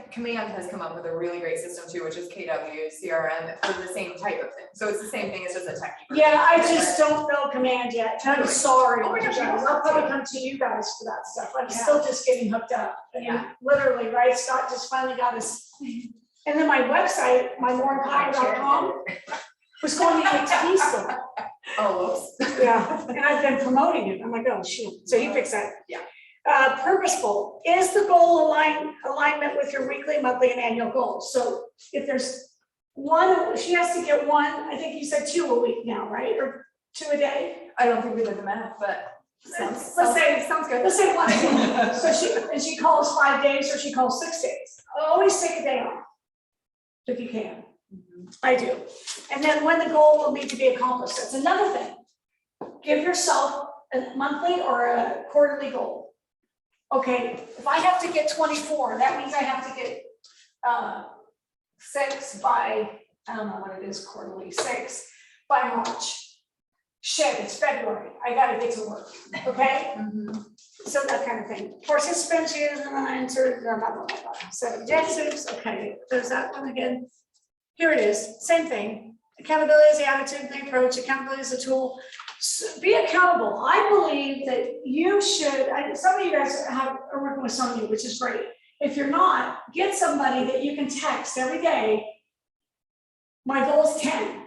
has come up with a really great system too, which is KW CRM for the same type of thing. So it's the same thing, it's just a techie. Yeah, I just don't know Command yet. I'm sorry. Oh my gosh, I'll probably come to you guys for that stuff. I'm still just getting hooked up. I mean, literally, right? Scott just finally got us. And then my website, mymoreempowered.com, was going to be still. Oh, whoops. Yeah, and I've been promoting it. I'm like, oh, shoot. So he fixed that. Yeah. Purposeful, is the goal alignment with your weekly, monthly, and annual goals? So if there's one, she has to get one, I think you said 2 a week now, right? Or 2 a day? I don't think we did the math, but Sounds good. Let's say 1 a day. So she calls 5 days or she calls 6 days. Always take a day off, if you can. I do. And then when the goal will need to be accomplished, that's another thing. Give yourself a monthly or a quarterly goal. Okay, if I have to get 24, that means I have to get 6 by, I don't know what it is quarterly, 6 by March. Shit, it's February, I gotta get to work, okay? So that kind of thing. Participants use and answer, blah, blah, blah, blah. Set objectives, okay, there's that one again. Here it is, same thing. Accountability is the attitude, the approach, accountability is a tool. So be accountable. I believe that you should, some of you guys are working with Sonia, which is great. If you're not, get somebody that you can text every day. My goal is 10.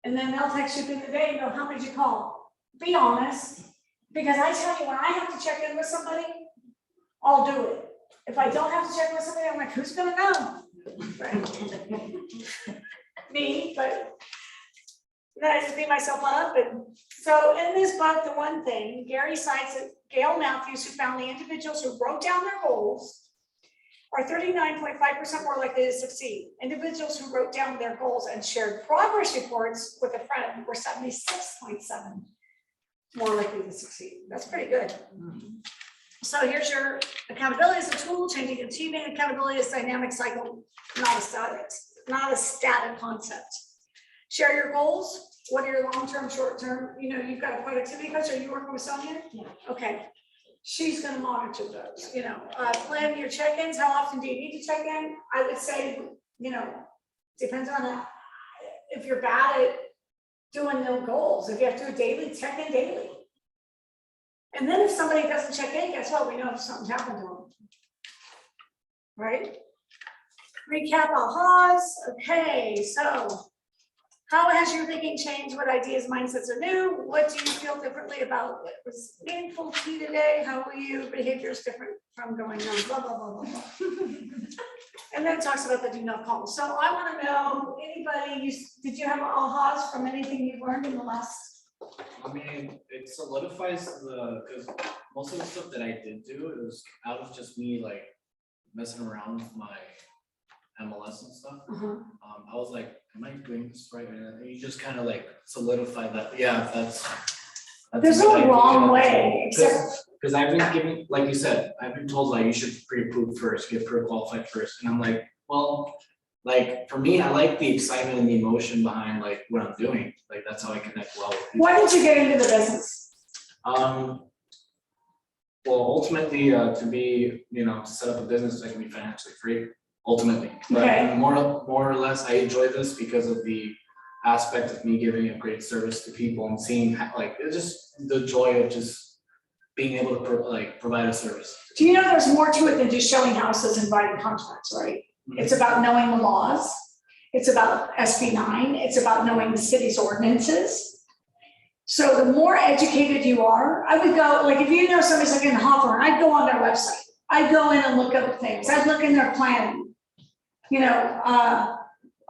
And then they'll text you through the day and go, how many did you call? Be honest. Because I tell you, when I have to check in with somebody, I'll do it. If I don't have to check in with somebody, I'm like, who's gonna know? Right. Me, but I just beat myself up. And so in this book, the one thing, Gary cites Gail Matthews, who found the individuals who wrote down their goals are 39.5% more likely to succeed. Individuals who wrote down their goals and shared progress reports with a friend were 76.7% more likely to succeed. That's pretty good. So here's your accountability as a tool, changing and achieving. Accountability is dynamic cycle, not a static concept. Share your goals. What are your long-term, short-term? You've got a productivity coach. Are you working with Sonia? Yeah. Okay. She's going to monitor those. Plan your check-ins. How often do you need to check in? I would say, depends on if you're bad at doing the goals. If you have to do a daily, check in daily. And then if somebody doesn't check in, guess what? We know if something's happened to them. Right? Recap ahas. Okay, so how has your thinking changed? What ideas, mindsets are new? What do you feel differently about what was meaningful to you today? How will your behaviors different from going on? Blah, blah, blah, blah, blah. And then it talks about the do not call. So I want to know, anybody, did you have ahas from anything you've learned in the last? I mean, it solidifies because most of the stuff that I did do, it was out of just me like messing around with my MLS and stuff. I was like, am I doing this right? And you just kind of like solidify that. Yeah, that's there's no wrong way, except because I've been given, like you said, I've been told like you should pre-approve first, get pre-qualified first, and I'm like, well, like for me, I like the excitement and the emotion behind like what I'm doing. Like that's how I connect well with people. Why did you get into the business? Well, ultimately, to be, to set up a business that can be financially free, ultimately. But Okay. more or less, I enjoy this because of the aspect of me giving a great service to people and seeing it's just the joy of just being able to provide a service. Do you know there's more to it than just showing houses and writing contracts, right? It's about knowing the laws. It's about SB 9. It's about knowing the city's ordinances. So the more educated you are, I would go, like if you know somebody's like in Hawthorne, I'd go on their website. I'd go in and look up things. I'd look in their planning.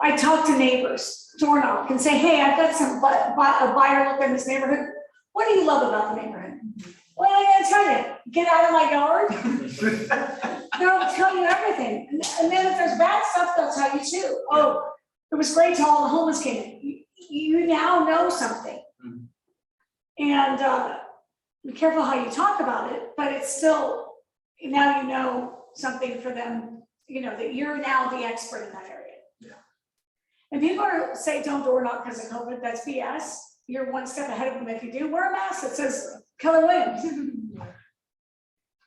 I talk to neighbors, door knock, and say, hey, I've got a buyer look in this neighborhood. What do you love about the neighborhood? Well, I gotta tell you, get out of my yard. They'll tell you everything. And then if there's bad stuff, they'll tell you too. Oh, it was great till all the homeless came in. You now know something. And be careful how you talk about it, but it's still, now you know something for them, that you're now the expert in that area. Yeah. And people say don't door knock because of COVID, that's BS. You're one step ahead of them if you do. Wear a mask that says Keller Williams.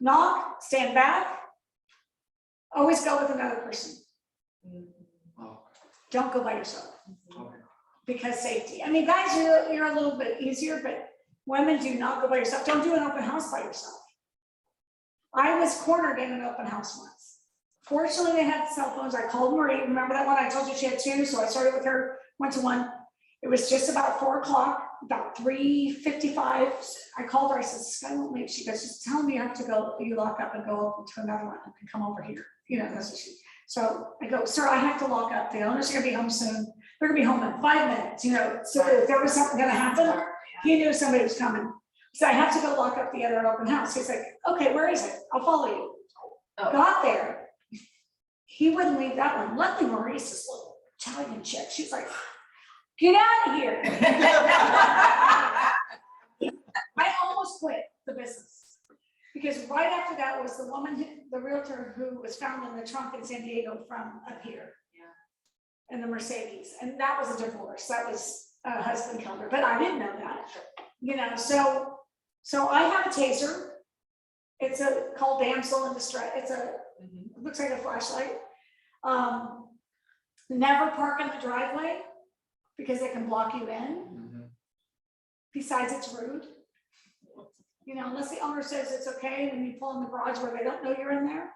Knock, stand back, always go with another person. Wow. Don't go by yourself. Okay. Because safety. I mean, guys, you're a little bit easier, but women do not go by yourself. Don't do an open house by yourself. I was cornered in an open house once. Fortunately, they had cell phones. I called Marie. Remember that one? I told you she had 2, so I started with her, went to 1. It was just about 4 o'clock, about 3:55. I called her. I said, Sky won't leave. She goes, just tell me you have to go, you lock up and go up to another one and come over here. That's what she. So I go, sir, I have to lock up. The owners are gonna be home soon. They're gonna be home in 5 minutes, so if there was something gonna happen, he knew somebody was coming. So I have to go lock up the other open house. He's like, okay, where is it? I'll follow you. Oh. Got there. He wouldn't leave that one. Luckily, Maurice, this little Italian chick, she's like, get out of here. I almost quit the business because right after that was the woman, the realtor who was found in the trunk in San Diego from up here. Yeah. And the Mercedes, and that was a divorce. That was a husband killed her, but I didn't know that. So I have a taser. It's called damsel in distress. It looks like a flashlight. Never park in the driveway because they can block you in. Besides, it's rude. Unless the owner says it's okay, then you pull in the garage where they don't know you're in there.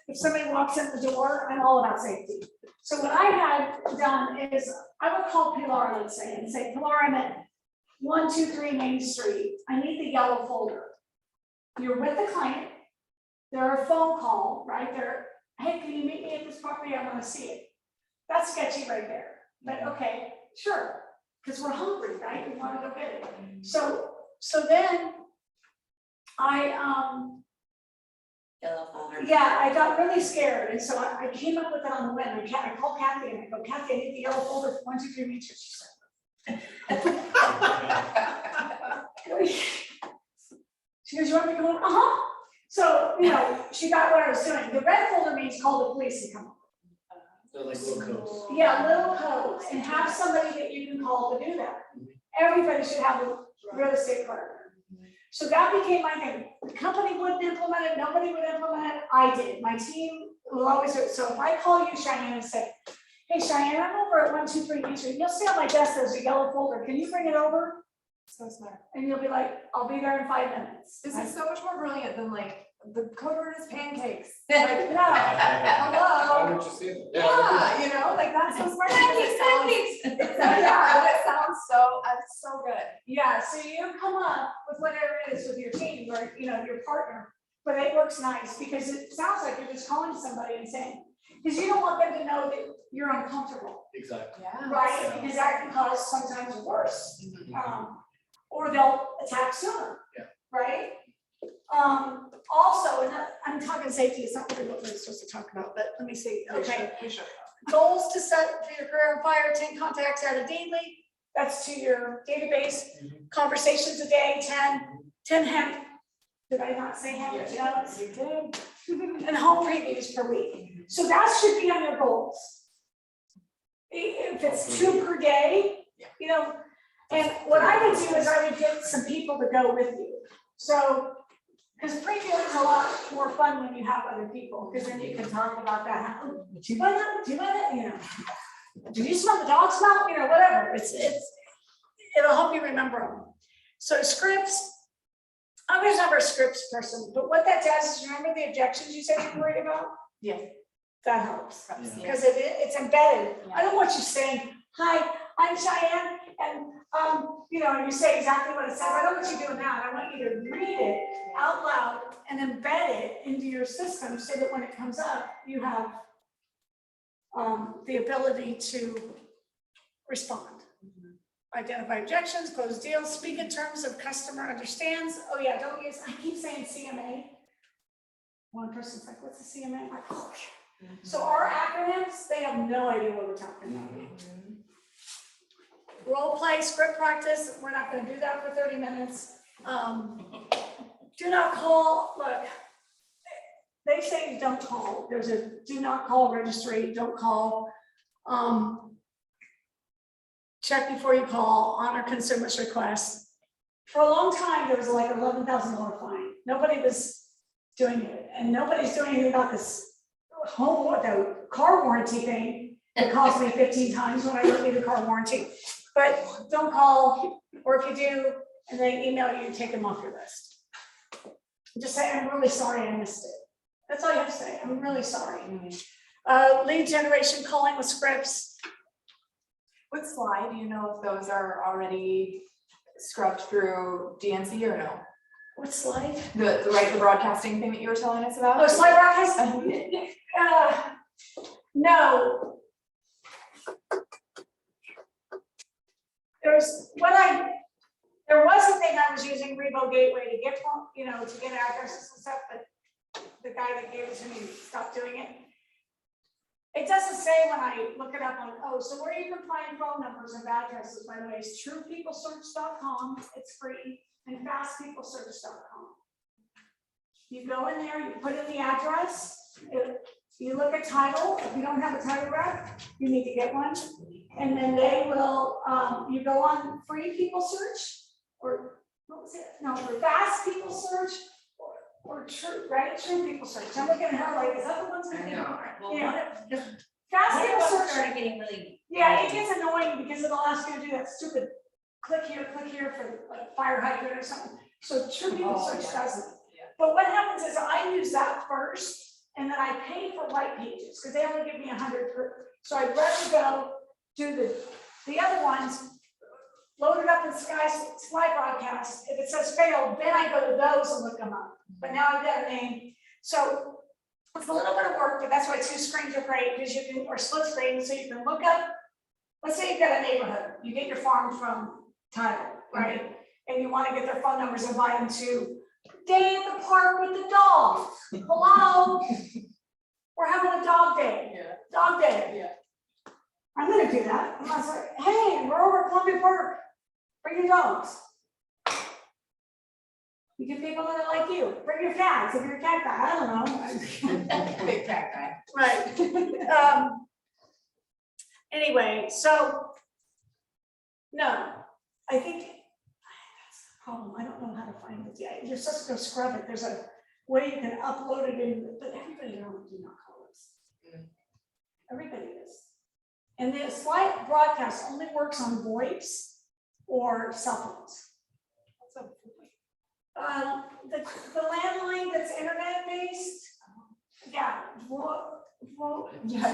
If somebody walks in the door, I'm all about safety. So what I had done is I would call Pilar, let's say, and say, Pilar, I'm at 123 Main Street. I need the yellow folder. You're with the client. They're a phone call, right? Hey, can you meet me at this property? I want to see it. That's sketchy right there. But okay, sure. Because we're hungry, right? We want to go get it. So then Yellow folder. I got really scared. And so I came up with it on the whim. I called Kathy and I go, Kathy, I need the yellow folder for 123 Main Street. She said, she goes, you want me to go? So, she got what I was doing. The red folder means call the police and come up. They're like little codes. Yeah, little codes, and have somebody that you can call to do that. Everybody should have a real estate partner. So that became my thing. The company wouldn't implement it, nobody would implement it, I did. My team will always do it. So if I call you, Cheyenne, and say, hey, Cheyenne, I'm over at 123 Main Street. You'll see on my desk there's a yellow folder. Can you bring it over? So smart. And you'll be like, I'll be there in 5 minutes. This is so much more brilliant than the code word is pancakes. Like, no, hello. Why don't you see it? Yeah, that's so smart. It sounds so good. Yeah, so you come up with whatever it is with your team or, your partner, but it works nice because it sounds like you're just calling somebody and saying, because you don't want them to know that you're uncomfortable, Exactly. Yeah. right? Because that can cause sometimes worse. Or they'll attack sooner. Yeah. Right? Also, and I'm talking safety, it's not really what we're supposed to talk about, but let me see. Okay. We should. Goals to set for your career on fire, 10 contacts added daily. That's to your database. Conversations a day, 10 hemp. Did I not say hemp? Yes, you did. And home previews per week. So that should be on your goals. If it's 2 per day, And what I would do is I would get some people to go with you. So, because previewing is a lot more fun when you have other people, because then you can talk about that. Oh, did you buy that? Did you buy that? You know, did you smell the dog smell? You know, whatever. It'll help you remember them. So scripts, I was never a scripts person, but what that does is, remember the objections you said you were worried about? Yeah. That helps, Perhaps, yeah. because it's embedded. I don't want you saying, hi, I'm Cheyenne, and you know, and you say exactly what it says. I don't want you doing that. I want you to read it out loud and embed it into your system so that when it comes up, you have the ability to respond. Identify objections, close deals, speak in terms of customer understands. Oh yeah, don't use, I keep saying CMA. One person's like, what's a CMA? I'm like, oh. So our acronyms, they have no idea what we're talking about. Role play, script practice, we're not gonna do that for 30 minutes. Do not call, look, they say don't call. There's a do not call registry, don't call. Check before you call, honor consumer's request. For a long time, there was like $11,000 fine. Nobody was doing it, and nobody's doing anything about this the car warranty thing. It cost me 15 times when I don't need a car warranty. But don't call, or if you do, and they email you, take them off your list. Just say, I'm really sorry I missed it. That's all you have to say, I'm really sorry. Lead generation, calling with scripts. With slide, do you know if those are already scrubbed through DNC or no? What slide? The broadcasting thing that you were telling us about? Oh, slide broadcast? No. There was a thing I was using Revo Gateway to get phone, you know, to get addresses and stuff, but the guy that gave it to me stopped doing it. It doesn't say when I look it up on, oh, so where you can find phone numbers and addresses, by the way, is truepeoplesearch.com, it's free, and fastpeoplesearch.com. You go in there, you put in the address, you look at title. If you don't have a title rep, you need to get one. And then they will, you go on free people search, or what was it? No, for fast people search, or true, right? True people search. I'm looking at her like, is that the ones we think? Well, Yeah. what Fast people if search. started getting really? Yeah, it gets annoying because it'll ask you to do that stupid click here for like fire hydrant or something. So true people search doesn't. Yeah. But what happens is I use that first, and then I pay for white pages because they only give me 100 per. So I'd rather go do the other ones, load it up in Sky Broadcast. If it says failed, then I go to those and look them up. But now I've got a name. So it's a little bit of work, but that's why 2 screens are great, because you can, or split screen, so you can look up. Let's say you've got a neighborhood, you get your farm from title, right? And you want to get their phone numbers and invite them to day at the park with the dogs. Hello? We're having a dog day. Yeah. Dog day. Yeah. I'm gonna do that. I'm gonna say, hey, we're over at Columbia Park. Bring your dogs. You get people that are like you. Bring your cats if you're a cat guy. I don't know. Big cat guy. Right. Anyway, so no, I think that's the problem. I don't know how to find it yet. You're supposed to go scrub it. There's a way you can upload it in, but everybody don't do not call us. Everybody is. And the slide broadcast only works on VoIPs or cell phones. The landline that's internet based, yeah. Yeah.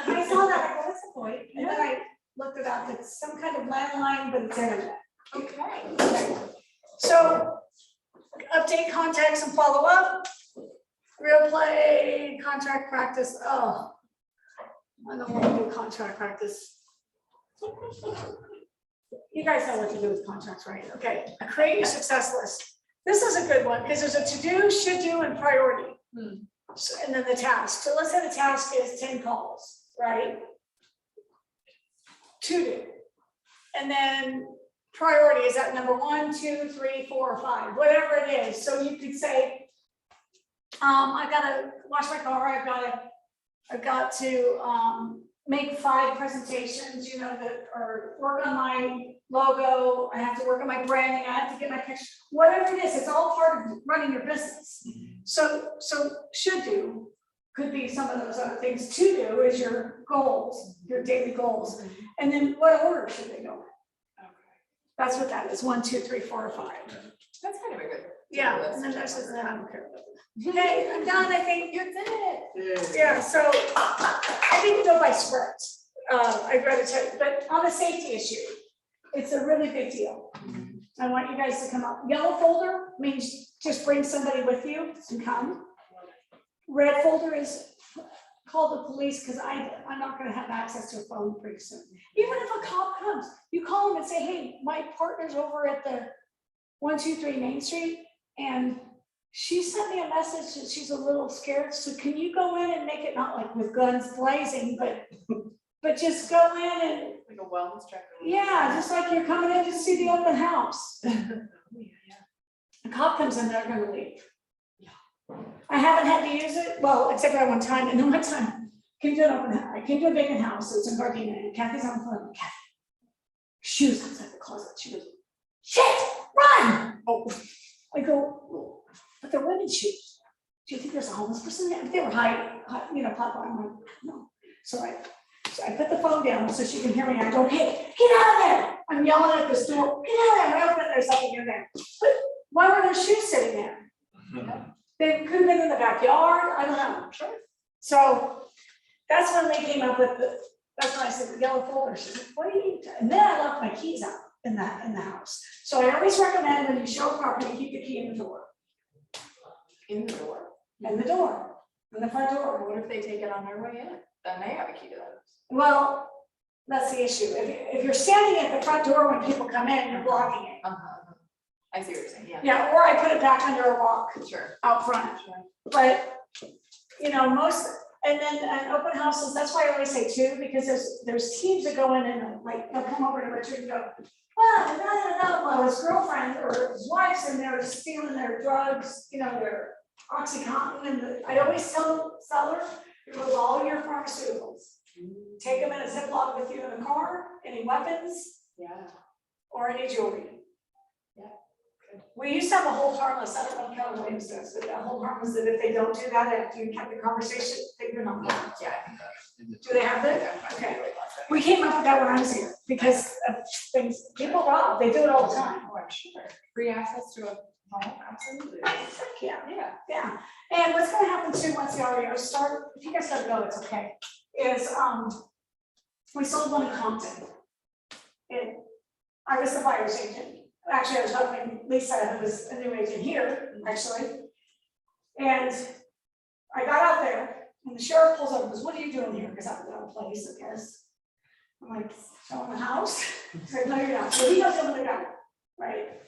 I saw that, I go, what's the point? And then I looked it up, it's some kind of landline, but it's internet. Okay. So, update contacts and follow up. Real play, contract practice, oh. I don't want to do contract practice. You guys know what to do with contracts, right? Okay, create your success list. This is a good one because there's a to-do, should do, and priority. So, and then the task. So let's say the task is 10 calls, right? To do. And then priority is at number 1, 2, 3, 4, or 5, whatever it is. So you could say, I've got to wash my car, I've got to make 5 presentations, you know, that, or work on my logo, I have to work on my branding, I have to get my picture, whatever it is, it's all part of running your business. So should do, could be some of those other things. To do is your goals, your daily goals. And then what order should they go in? That's what that is, 1, 2, 3, 4, or 5. That's kind of a good. Yeah, list. and then there's this, I don't care about that. Okay, I'm done, I think. You did it. Yeah, so I didn't go by script. I'd rather tell you, but on the safety issue, it's a really big deal. I want you guys to come up. Yellow folder means just bring somebody with you and come. Red folder is call the police, because I'm not gonna have access to a phone pretty soon. Even if a cop comes, you call them and say, hey, my partner's over at the 123 Main Street, and she sent me a message that she's a little scared, so can you go in and make it not like with guns blazing, but just go in and, Like a wellness check. yeah, just like you're coming in to see the open house. A cop comes in, they're gonna leave. I haven't had to use it, well, except for one time, and then one time, came to an open house, I came to a vacant house, it was in Gardena, and Kathy's on the phone, Kathy, shoes outside the closet, she goes, shit, run! Oh, I go, but they're women's shoes. Do you think there's a homeless person there? If they were high, pop on, I'm like, no. So I put the phone down so she can hear me. I go, hey, get out of there. I'm yelling at this door, get out of there. I open it, there's something in there. But why were those shoes sitting there? They could have been in the backyard, I don't know. Sure. So that's when they came up with that's when I said the yellow folder. She said, what do you need? And then I left my keys out in the house. So I always recommend when you show a property, keep the key in the door. In the door. In the door, in the front door. What if they take it on their way in? Then they have a key to that. Well, that's the issue. If you're standing at the front door when people come in, you're blocking it. I see what you're saying, yeah. Yeah, or I put it back under a lock Sure. out front. But, most, and then open houses, that's why I always say 2, because there's teams that go in and like, they'll come over to Richard and go, well, his girlfriend or his wife's in there stealing their drugs, their Oxycontin, and I always tell the seller, it was all your pharmaceuticals. Take them in a Ziploc with you in the car, any weapons, or any jewelry. We used to have a hold harmless, I don't know if Keller Williams does, but that hold harmless, that if they don't do that, after you have the conversation, they're not. Yeah. Do they have that? Okay. We came up with that when I was here, because of things, people rob, they do it all the time. Oh, I'm sure. Free access to a home, absolutely. Yeah. Yeah. And what's gonna happen too, once the REOs start, if you guys gotta go, it's okay, is, we sold one in Compton. And I was the buyer's agent. Actually, I was helping Lisa, who was a new agent here, actually. And I got out there, and the sheriff pulls up and goes, what are you doing here? Because I was out of place, I guess. I'm like, showing the house. He's like, no, you're not. So he goes over the gun, right?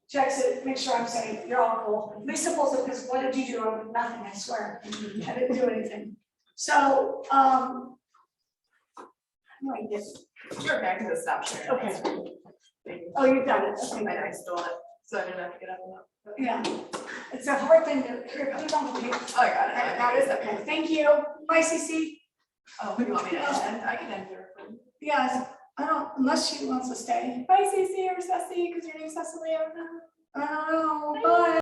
Checks it, make sure I'm saying, you're all cool. Lisa pulls up, because what did you do? I did nothing, I swear. I didn't do anything. So, how do I get it? Sure, I can just stop sharing. Okay. Thank you. Oh, you got it. Okay. I stole it, so I didn't have to get up and up. Yeah, it's a hard thing to, here, put it on the paper. Oh, I got it. That is okay, thank you. Bye, CC. Oh, you want me to end? I can end her. Yeah, I don't, unless she wants to stay. Bye, Cece or Ceci, because your name's Cecily. I don't know. Bye.